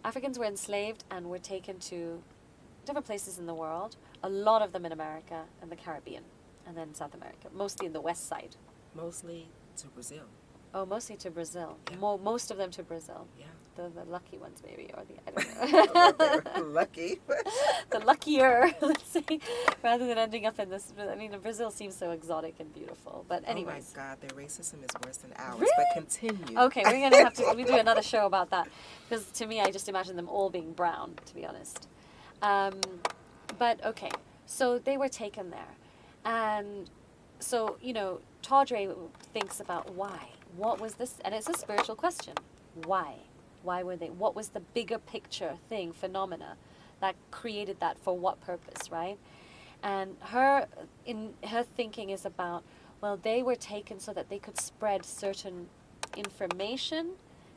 [SPEAKER 2] Africans were enslaved and were taken to different places in the world, a lot of them in America and the Caribbean, and then South America, mostly in the west side.
[SPEAKER 1] Mostly to Brazil.
[SPEAKER 2] Oh, mostly to Brazil.
[SPEAKER 1] Yeah.
[SPEAKER 2] Most of them to Brazil.
[SPEAKER 1] Yeah.
[SPEAKER 2] The lucky ones, maybe, or I don't know.
[SPEAKER 1] Lucky.
[SPEAKER 2] The luckier, let's say, rather than ending up in this. I mean, Brazil seems so exotic and beautiful. But anyways.
[SPEAKER 1] Oh my God, their racism is worse than ours.
[SPEAKER 2] Really?
[SPEAKER 1] But continue.
[SPEAKER 2] Okay, we're gonna have to do another show about that, because to me, I just imagine them all being brown, to be honest. But okay, so they were taken there, and so Toddre thinks about why. What was this? And it's a spiritual question. Why? Why were they? What was the bigger picture thing, phenomena, that created that for what purpose, right? And her thinking is about, well, they were taken so that they could spread certain information.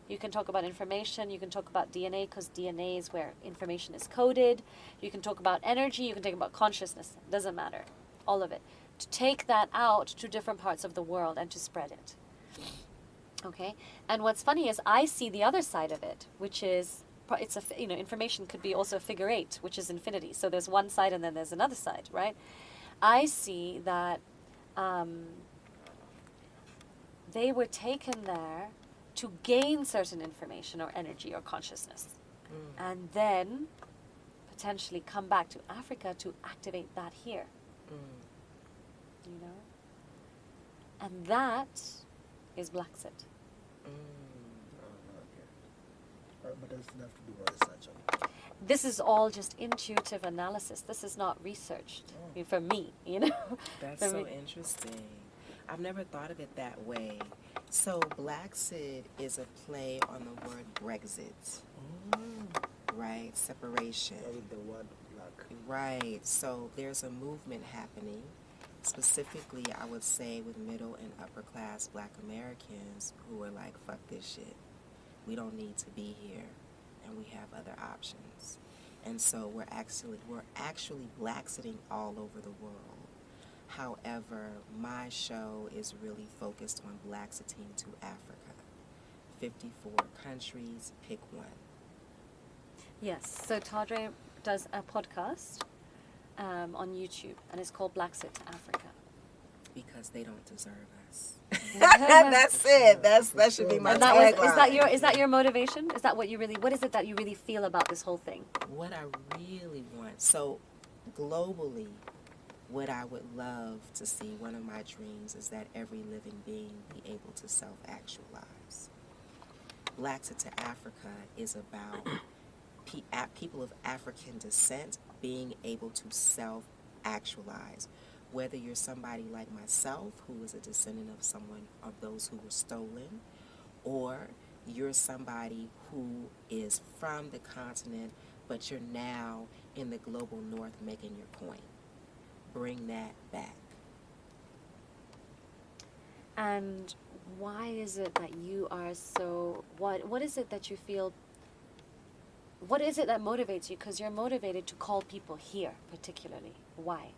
[SPEAKER 2] You can talk about information, you can talk about DNA, because DNA is where information is coded. You can talk about energy, you can talk about consciousness, doesn't matter, all of it. To take that out to different parts of the world and to spread it. Okay? And what's funny is I see the other side of it, which is, it's information could be also a figure eight, which is infinity. So there's one side and then there's another side, right? I see that they were taken there to gain certain information or energy or consciousness, and then potentially come back to Africa to activate that here. You know? And that is Black Sit.
[SPEAKER 3] Okay. But does it have to do more research on it?
[SPEAKER 2] This is all just intuitive analysis. This is not researched for me, you know?
[SPEAKER 1] That's so interesting. I've never thought of it that way. So Black Sit is a play on the word Brexit, right? Separation.
[SPEAKER 3] With the word black.
[SPEAKER 1] Right. So there's a movement happening, specifically, I would say, with middle and upper class Black Americans who are like, fuck this shit. We don't need to be here, and we have other options. And so we're actually Black sitting all over the world. However, my show is really focused on Black sitting to Africa. 54 countries, pick one.
[SPEAKER 2] Yes, so Toddre does a podcast on YouTube, and it's called Black Sit to Africa.
[SPEAKER 1] Because they don't deserve us. That's it. That should be my tagline.
[SPEAKER 2] Is that your motivation? Is that what is it that you really feel about this whole thing?
[SPEAKER 1] What I really want, so globally, what I would love to see, one of my dreams, is that every living being be able to self-actualize. Black Sit to Africa is about people of African descent being able to self-actualize. Whether you're somebody like myself, who is a descendant of those who were stolen, or you're somebody who is from the continent, but you're now in the global north making your point. Bring that back.
[SPEAKER 2] And why is it that you are so, what is it that you feel, what is it that motivates you? Because you're motivated to call people here, particularly. Why?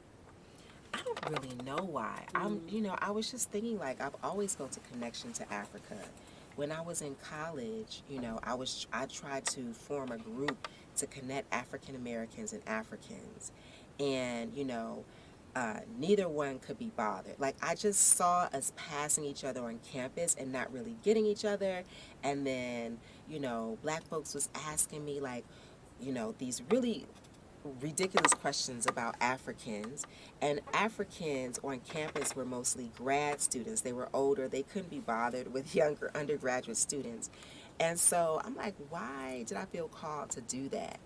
[SPEAKER 1] I don't really know why. I was just thinking, like, I've always felt a connection to Africa. When I was in college, I tried to form a group to connect African Americans and Africans. And, neither one could be bothered. Like, I just saw us passing each other on campus and not really getting each other. And then, Black folks was asking me, like, these really ridiculous questions about Africans. And Africans on campus were mostly grad students. They were older. They couldn't be bothered with younger undergraduate students. And so I'm like, why did I feel called to do that?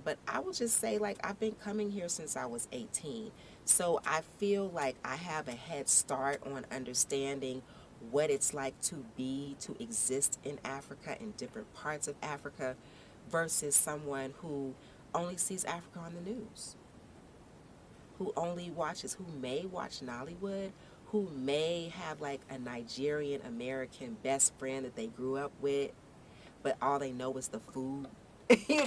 [SPEAKER 1] But I will just say, like, I've been coming here since I was 18. So I feel like I have a head start on understanding what it's like to exist in Africa, in different parts of Africa, versus someone who only sees Africa on the news, who may watch Nollywood, who may have like a Nigerian American best friend that they grew up with, but all they know is the food.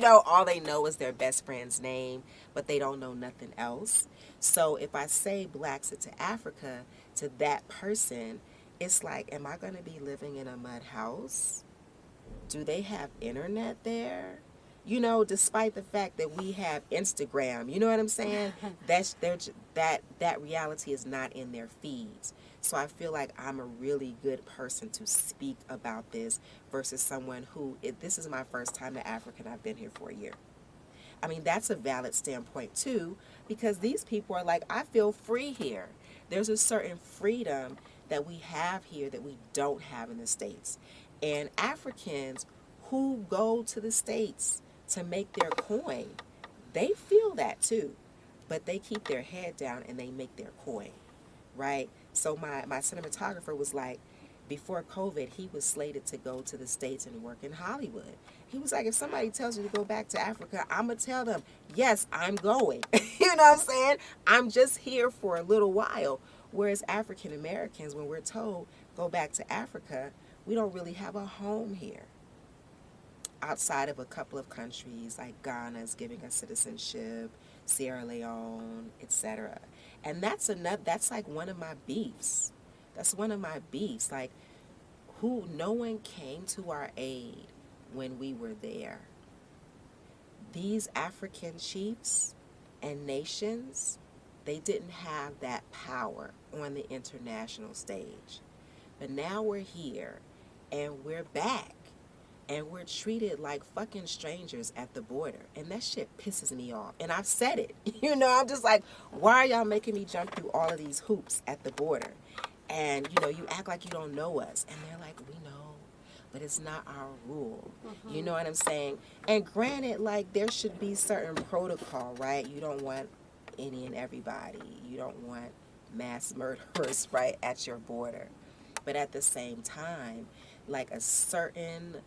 [SPEAKER 1] All they know is their best friend's name, but they don't know nothing else. So if I say Black Sit to Africa to that person, it's like, am I going to be living in a mud house? Do they have internet there? Despite the fact that we have Instagram, you know what I'm saying? That reality is not in their feeds. So I feel like I'm a really good person to speak about this versus someone who, this is my first time to Africa and I've been here for a year. I mean, that's a valid standpoint too, because these people are like, I feel free here. There's a certain freedom that we have here that we don't have in the States. And Africans who go to the States to make their coin, they feel that too, but they keep their head down and they make their coin, right? So my cinematographer was like, before COVID, he was slated to go to the States and work in Hollywood. He was like, if somebody tells you to go back to Africa, I'm going to tell them, yes, I'm going. You know what I'm saying? I'm just here for a little while. Whereas African Americans, when we're told, go back to Africa, we don't really have a home here. Outside of a couple of countries, like Ghana's giving us citizenship, Sierra Leone, etc. And that's like one of my beefs. That's one of my beefs. Like, no one came to our aid when we were there. These African chiefs and nations, they didn't have that power on the international stage. But now we're here, and we're back, and we're treated like fucking strangers at the border. And that shit pisses me off. And I've said it. You know, I'm just like, why are y'all making me jump through all of these hoops at the border? And, you know, you act like you don't know us. And they're like, we know, but it's not our rule. You know what I'm saying? And granted, like, there should be certain protocol, right? You don't want any and everybody. You don't want mass murderers, right, at your border. But at the same time, like, a certain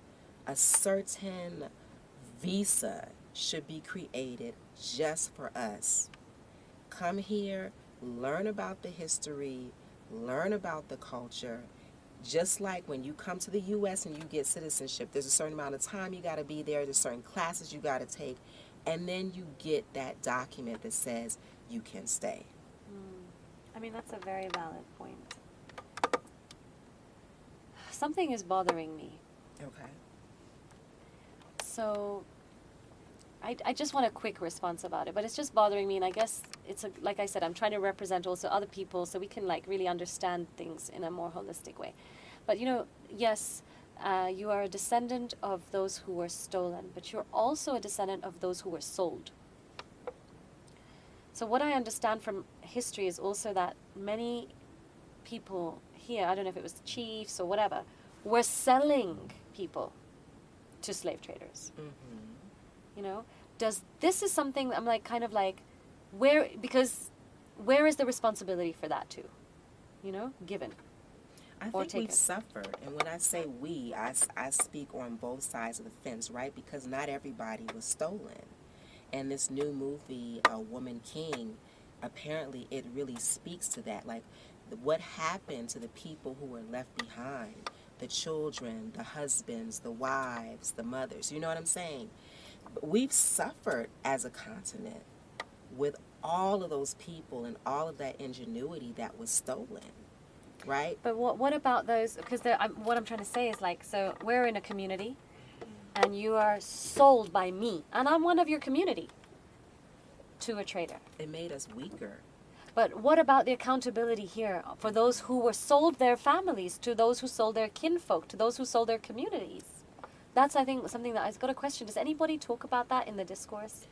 [SPEAKER 1] visa should be created just for us. Come here, learn about the history, learn about the culture. Just like when you come to the U.S. and you get citizenship, there's a certain amount of time you got to be there, there's certain classes you got to take, and then you get that document that says you can stay.
[SPEAKER 2] I mean, that's a very valid point. Something is bothering me.
[SPEAKER 1] Okay.
[SPEAKER 2] So I just want a quick response about it, but it's just bothering me, and I guess like I said, I'm trying to represent also other people so we can like really understand things in a more holistic way. But you know, yes, you are a descendant of those who were stolen, but you're also a descendant of those who were sold. So what I understand from history is also that many people here, I don't know if it was chiefs or whatever, were selling people to slave traders. You know, this is something I'm like kind of like, where is the responsibility for that too? You know, given.
[SPEAKER 1] I think we've suffered, and when I say we, I speak on both sides of the fence, right? Because not everybody was stolen. And this new movie, Woman King, apparently it really speaks to that. Like, what happened to the people who were left behind? The children, the husbands, the wives, the mothers. You know what I'm saying? We've suffered as a continent with all of those people and all of that ingenuity that was stolen, right?
[SPEAKER 2] But what about those? Because what I'm trying to say is like, so we're in a community, and you are sold by me, and I'm one of your community, to a trader.
[SPEAKER 1] It made us weaker.
[SPEAKER 2] But what about the accountability here for those who were sold their families, to those who sold their kinfolk, to those who sold their communities? That's, I think, something that I've got a question. Does anybody talk about that in the discourse?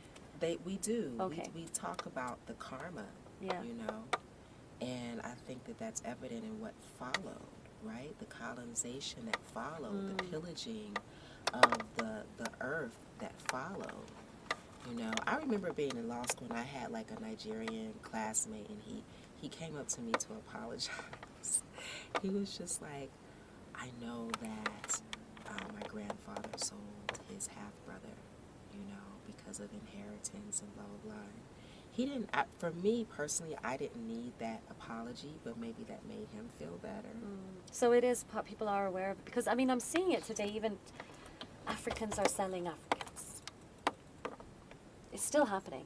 [SPEAKER 1] We do.
[SPEAKER 2] Okay.
[SPEAKER 1] We talk about the karma,
[SPEAKER 2] Yeah.
[SPEAKER 1] you know, and I think that that's evident in what followed, right? The colonization that followed, the pillaging of the earth that followed. You know, I remember being in law school and I had like a Nigerian classmate, and he came up to me to apologize. He was just like, I know that my grandfather sold his half-brother, you know, because of inheritance and blah, blah, blah. He didn't, for me personally, I didn't need that apology, but maybe that made him feel better.
[SPEAKER 2] So it is, people are aware of it. Because, I mean, I'm seeing it today, even Africans are selling Africans. It's still happening.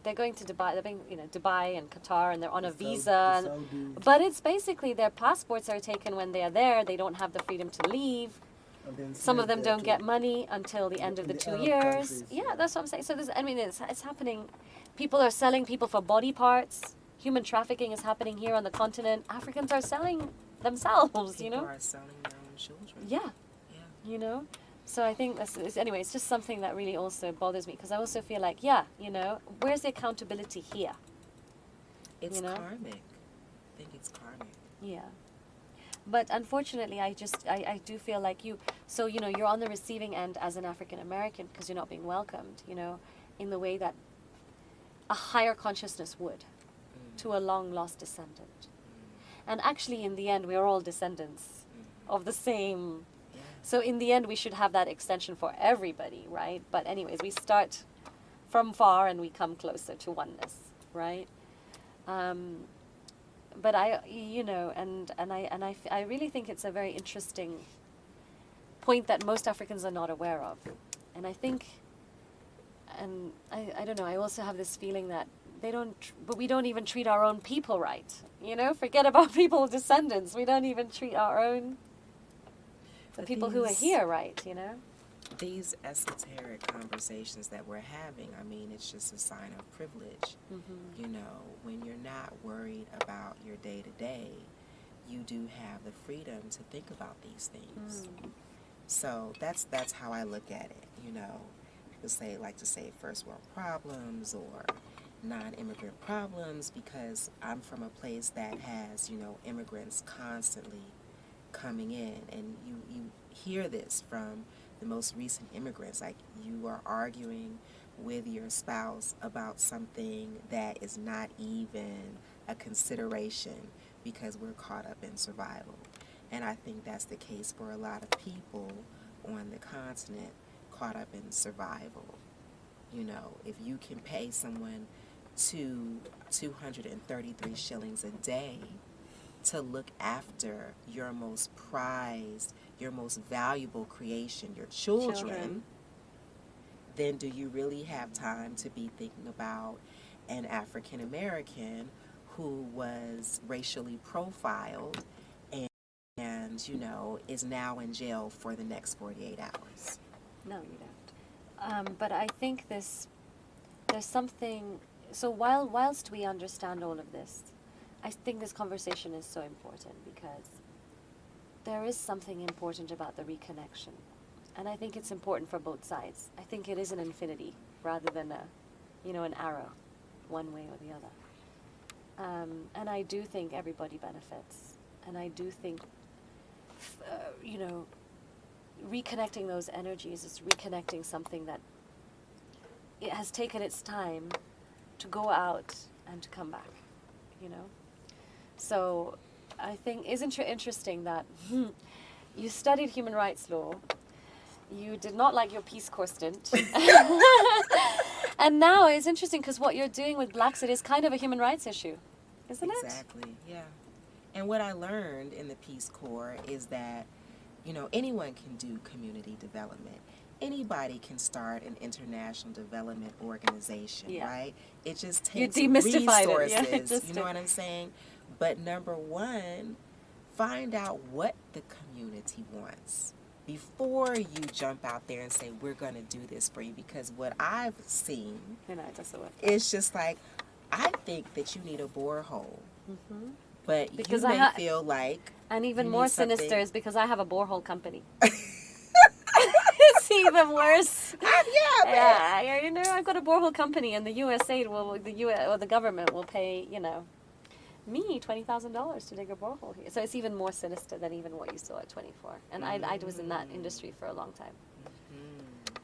[SPEAKER 2] They're going to Dubai, they're being, you know, Dubai and Qatar, and they're on a visa. But it's basically their passports are taken when they are there. They don't have the freedom to leave. Some of them don't get money until the end of the 2 years. Yeah, that's what I'm saying. So there's, I mean, it's happening. People are selling people for body parts. Human trafficking is happening here on the continent. Africans are selling themselves, you know?
[SPEAKER 1] People are selling their own children.
[SPEAKER 2] Yeah. You know? So I think anyway, it's just something that really also bothers me, because I also feel like, yeah, you know, where's the accountability here?
[SPEAKER 1] It's
[SPEAKER 2] you know?
[SPEAKER 1] karmic. I think it's karmic.
[SPEAKER 2] Yeah. But unfortunately, I do feel like so, you know, you're on the receiving end as an African American because you're not being welcomed, you know, in the way that a higher consciousness would to a long lost descendant. And actually, in the end, we're all descendants of the same.
[SPEAKER 1] Yeah.
[SPEAKER 2] So in the end, we should have that extension for everybody, right? But anyways, we start from far and we come closer to oneness, right? But I really think it's a very interesting point that most Africans are not aware of. And I think, and I don't know, I also have this feeling that but we don't even treat our own people right. Forget about people's descendants. We don't even treat the people who are here right,
[SPEAKER 1] These esoteric conversations that we're having, I mean, it's just a sign of privilege.
[SPEAKER 2] Mm-hmm.
[SPEAKER 1] When you're not worried about your day-to-day, you do have the freedom to think about these things. So that's how I look at it. People like to say first world problems or non-immigrant problems, because I'm from a place that has, immigrants constantly coming in, and you hear this from the most recent immigrants, like you are arguing with your spouse about something that is not even a consideration because we're caught up in survival. And I think that's the case for a lot of people on the continent, caught up in survival. If you can pay someone 233 shillings a day to look after your most prized, your most valuable creation, your children, then do you really have time to be thinking about an African American who was racially profiled and is now in jail for the next 48 hours?
[SPEAKER 2] No, you don't. But I think there's something. So whilst we understand all of this, I think this conversation is so important because there is something important about the reconnection. And I think it's important for both sides. I think it is an infinity rather than an arrow, one way or the other. And I do think everybody benefits. And I do think, reconnecting those energies is reconnecting something that it has taken its time to go out and to come back, So I think, isn't it interesting that you studied human rights law, you did not like your Peace Corps stint, and now it's interesting because what you're doing with Blacks, it is kind of a human rights issue, isn't it?
[SPEAKER 1] Exactly, yeah. And what I learned in the Peace Corps is that, anyone can do community development. Anybody can start an international development organization, right? It just takes resources, you know what I'm saying? But number one, find out what the community wants before you jump out there and say, we're going to do this for you. Because what I've seen is just like, I think that you need a borehole. Mm-hmm. But because you may feel like...
[SPEAKER 2] And even more sinister is because I have a borehole company. It's even worse. Yeah, I've got a borehole company, and the the government will pay, me $20,000 to dig a borehole here. So it's even more sinister than even what you saw at 24. And I was in that industry for a long time. Mm-hmm.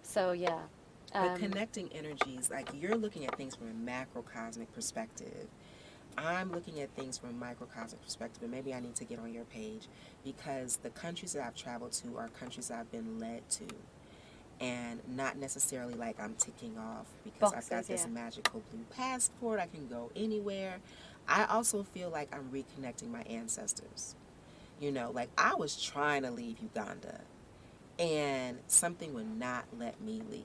[SPEAKER 2] So yeah.
[SPEAKER 1] But connecting energies, like you're looking at things from a macrocosmic perspective. I'm looking at things from a microcosmic perspective, and maybe I need to get on your page, because the countries that I've traveled to are countries that I've been led to, and not necessarily like I'm ticking off because I've got this magical blue passport, I can go anywhere. I also feel like I'm reconnecting my ancestors. Like I was trying to leave Uganda, and something would not let me leave.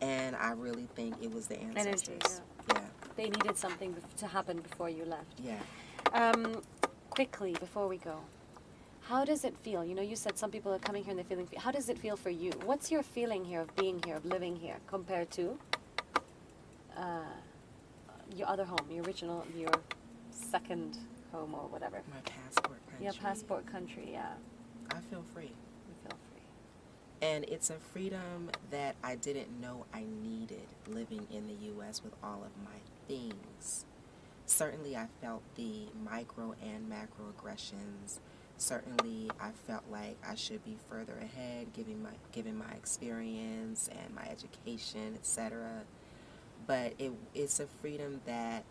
[SPEAKER 1] And I really think it was the ancestors.
[SPEAKER 2] Energy, yeah. They needed something to happen before you left.
[SPEAKER 1] Yeah.
[SPEAKER 2] Quickly, before we go, how does it feel? You said some people are coming here and they're feeling... How does it feel for you? What's your feeling here of being here, of living here, compared to your other home, your second home or whatever?
[SPEAKER 1] My passport country.
[SPEAKER 2] Yeah, passport country, yeah.
[SPEAKER 1] I feel free.
[SPEAKER 2] You feel free.
[SPEAKER 1] And it's a freedom that I didn't know I needed living in the U.S. with all of my things. Certainly I felt the micro and macro aggressions. Certainly I felt like I should be further ahead given my experience and my education, etc. But it's a freedom that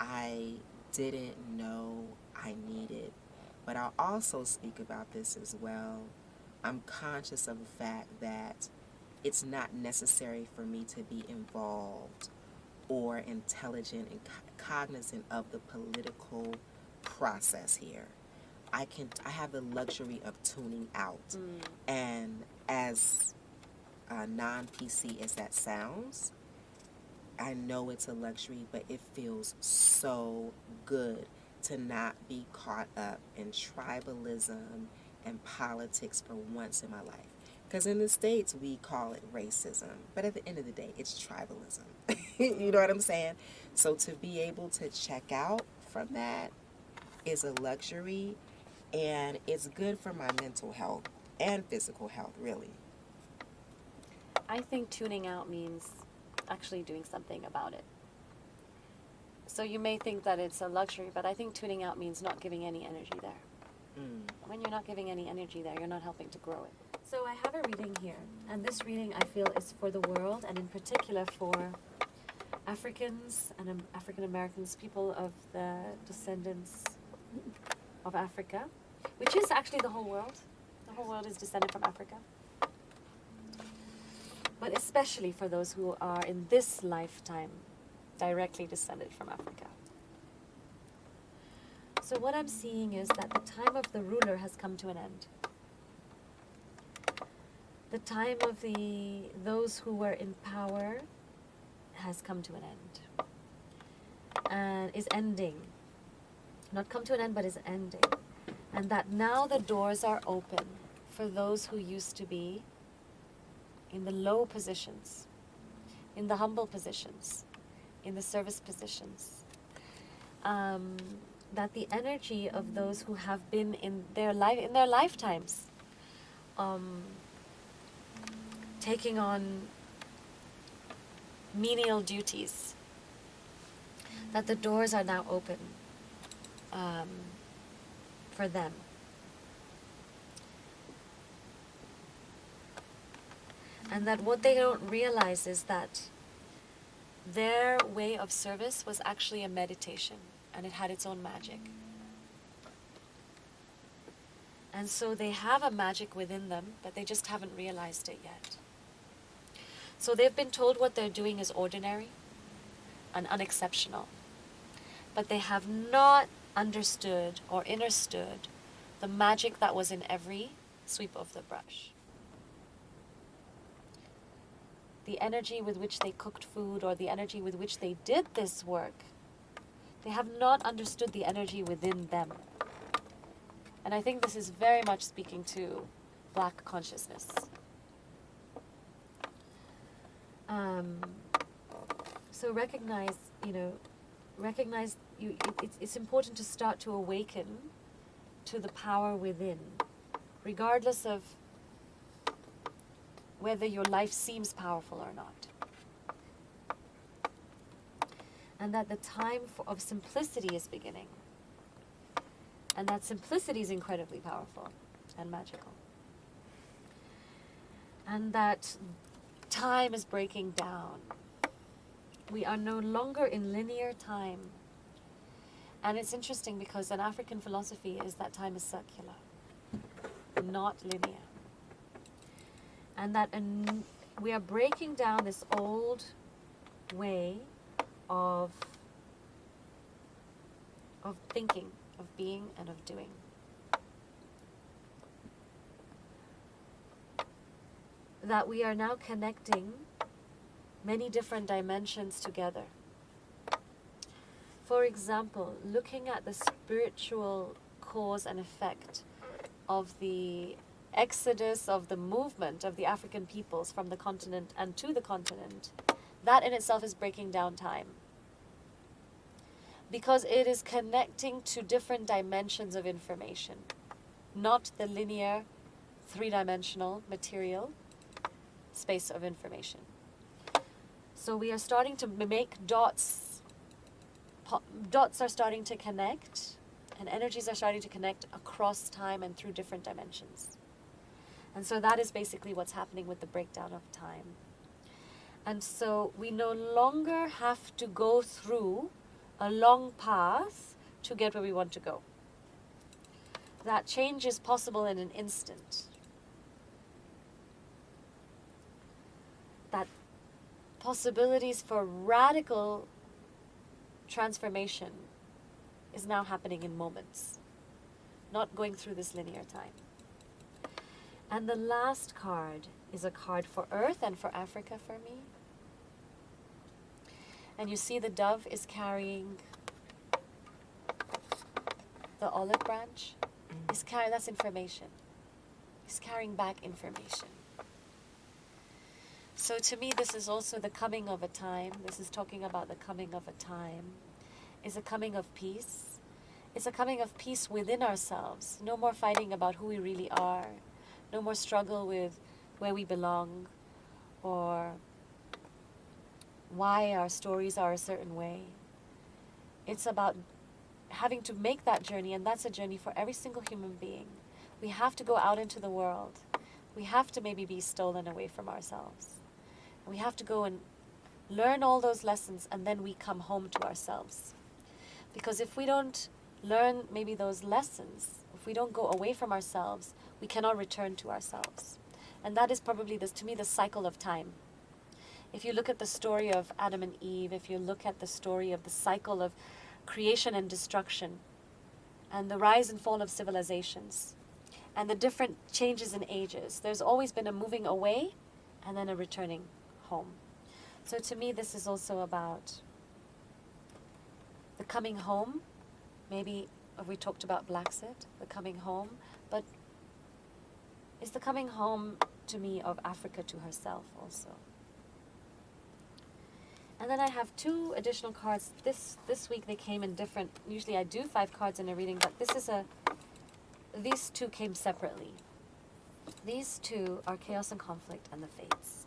[SPEAKER 1] I didn't know I needed But I'll also speak about this as well. I'm conscious of the fact that it's not necessary for me to be involved or intelligent and cognizant of the political process here. I have the luxury of tuning out. And as non-PC as that sounds, I know it's a luxury, but it feels so good to not be caught up in tribalism and politics for once in my life. Because in the States, we call it racism. But at the end of the day, it's tribalism. You know what I'm saying? So to be able to check out from that is a luxury. And it's good for my mental health and physical health, really.
[SPEAKER 2] I think tuning out means actually doing something about it. So you may think that it's a luxury, but I think tuning out means not giving any energy there. When you're not giving any energy there, you're not helping to grow it. So I have a reading here, and this reading I feel is for the world, and in particular for Africans and African Americans, people of the descendants of Africa, which is actually the whole world. The whole world is descended from Africa. But especially for those who are in this lifetime directly descended from Africa. So what I'm seeing is that the time of the ruler has come to an end. The time of those who were in power has come to an end. And is ending. Not come to an end, but is ending. And that now the doors are open for those who used to be in the low positions, in the humble positions, in the service positions. That the energy of those who have been in their lifetimes, taking on menial duties, that the doors are now open for them. And that what they don't realize is that their way of service was actually a meditation, and it had its own magic. And so they have a magic within them, but they just haven't realized it yet. So they've been told what they're doing is ordinary and unexceptional, but they have not understood or understood the magic that was in every sweep of the brush. The energy with which they cooked food or the energy with which they did this work, they have not understood the energy within them. And I think this is very much speaking to Black consciousness. So it's important to start to awaken to the power within, regardless of whether your life seems powerful or not. And that the time of simplicity is beginning. And that simplicity is incredibly powerful and magical. And that time is breaking down. We are no longer in linear time. And it's interesting because an African philosophy is that time is circular, not linear. And that we are breaking down this old way of thinking, of being, and of doing. That we are now connecting many different dimensions together. For example, looking at the spiritual cause and effect of the exodus of the movement of the African peoples from the continent and to the continent, that in itself is breaking down time. Because it is connecting to different dimensions of information, not the linear, three-dimensional material space of information. So we are starting to make dots. Dots are starting to connect, and energies are starting to connect across time and through different dimensions. And so that is basically what's happening with the breakdown of time. And so we no longer have to go through a long path to get where we want to go. that change is possible in an instant. That possibilities for radical transformation is now happening in moments, not going through this linear time. And the last card is a card for Earth and for Africa for me. And you see the dove is carrying the olive branch. He's carrying, that's information. He's carrying back information. So to me, this is also the coming of a time. This is talking about the coming of a time. It's a coming of peace. It's a coming of peace within ourselves. No more fighting about who we really are. No more struggle with where we belong or why our stories are a certain way. It's about having to make that journey, and that's a journey for every single human being. We have to go out into the world. We have to maybe be stolen away from ourselves. We have to go and learn all those lessons, and then we come home to ourselves. Because if we don't learn maybe those lessons, if we don't go away from ourselves, we cannot return to ourselves. And that is probably, this, to me, the cycle of time. If you look at the story of Adam and Eve, if you look at the story of the cycle of creation and destruction, and the rise and fall of civilizations, and the different changes in ages, there's always been a moving away and then a returning home. So to me, this is also about the coming home. Maybe we talked about Blackset, the coming home, but is the coming home to me of Africa to herself also. And then I have 2 additional cards. This week they came in different, usually I do 5 cards in a reading, but these 2 came separately. These 2 are Chaos and Conflict and the Fates.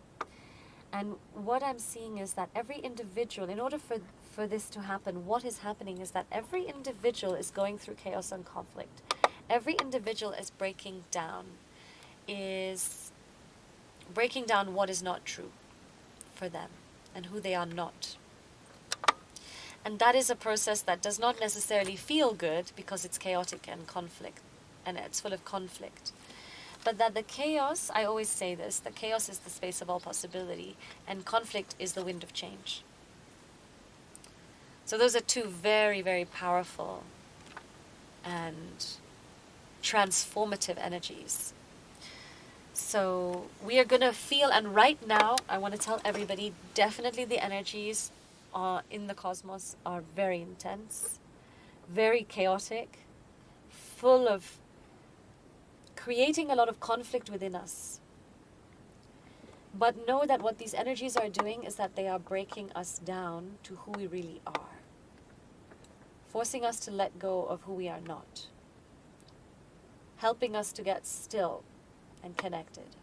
[SPEAKER 2] And what I'm seeing is that every individual, in order for this to happen, what is happening is that every individual is going through chaos and conflict. Every individual is breaking down what is not true for them and who they are not. And that is a process that does not necessarily feel good because it's chaotic and conflict, and it's full of conflict. But that the chaos, I always say this, the chaos is the space of all possibility, and conflict is the wind of change. So those are 2 very, very powerful and transformative energies. So we are going to feel, and right now, I want to tell everybody, definitely the energies in the cosmos are very intense, very chaotic, full of creating a lot of conflict within us. But know that what these energies are doing is that they are breaking us down to who we really are, forcing us to let go of who we are not, helping us to get still and connected.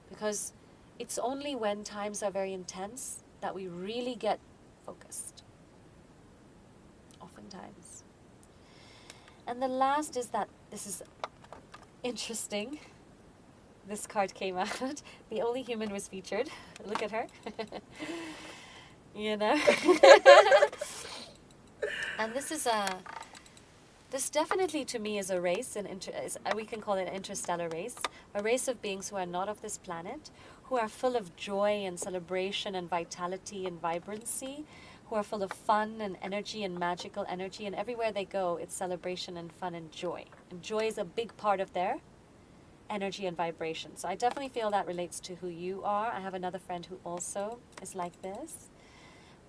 [SPEAKER 2] Because it's only when times are very intense that we really get focused, oftentimes. And the last is that, this is interesting, this card came out, the only human was featured, look at her, you know. And this definitely to me is a race, we can call it an interstellar race, a race of beings who are not of this planet, who are full of joy and celebration and vitality and vibrancy, who are full of fun and energy and magical energy, and everywhere they go, it's celebration and fun and joy. And joy is a big part of their energy and vibration. So I definitely feel that relates to who you are. I have another friend who also is like this.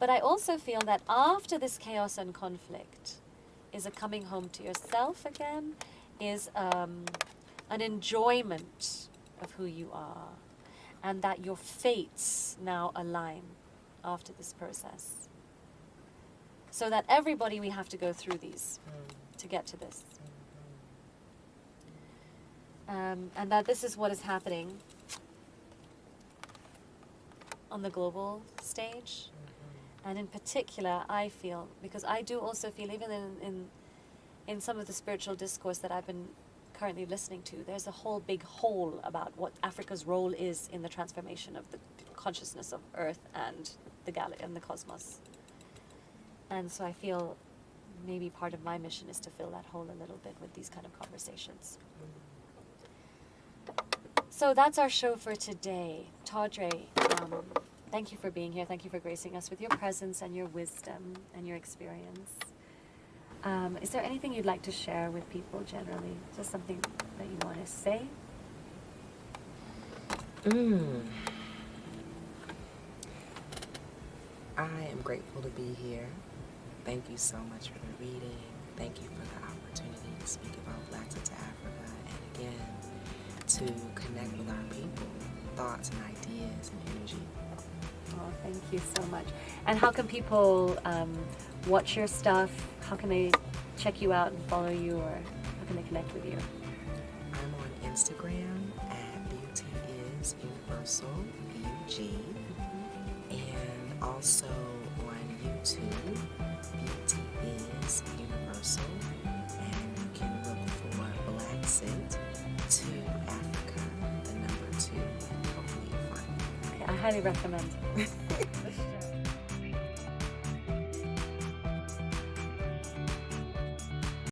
[SPEAKER 2] But I also feel that after this chaos and conflict is a coming home to yourself again, is an enjoyment of who you are, and that your fates now align after this process. So that everybody, we have to go through these to get to this. And that this is what is happening on the global stage. And in particular, I feel, because I do also feel, even in some of the spiritual discourse that I've been currently listening to, there's a whole big hole about what Africa's role is in the transformation of the consciousness of Earth and the galaxy and the cosmos. And so I feel maybe part of my mission is to fill that hole a little bit with these kind of conversations. So that's our show for today. Toddre, thank you for being here. Thank you for gracing us with your presence and your wisdom and your experience. Is there anything you'd like to share with people generally? Just something that you want to say?
[SPEAKER 1] I am grateful to be here. Thank you so much for the reading. Thank you for the opportunity to speak about Black to Africa, and again, to connect with our people, thoughts and ideas and energy.
[SPEAKER 2] Oh, thank you so much. And how can people watch your stuff? How can they check you out and follow you, or how can they connect with you?
[SPEAKER 1] I'm on Instagram at Beauty is Universal, BUG, and also on YouTube, Beauty is Universal, and you can look for Black Scent to Africa, the number 2, and hopefully you'll find it.
[SPEAKER 2] Okay, I highly recommend.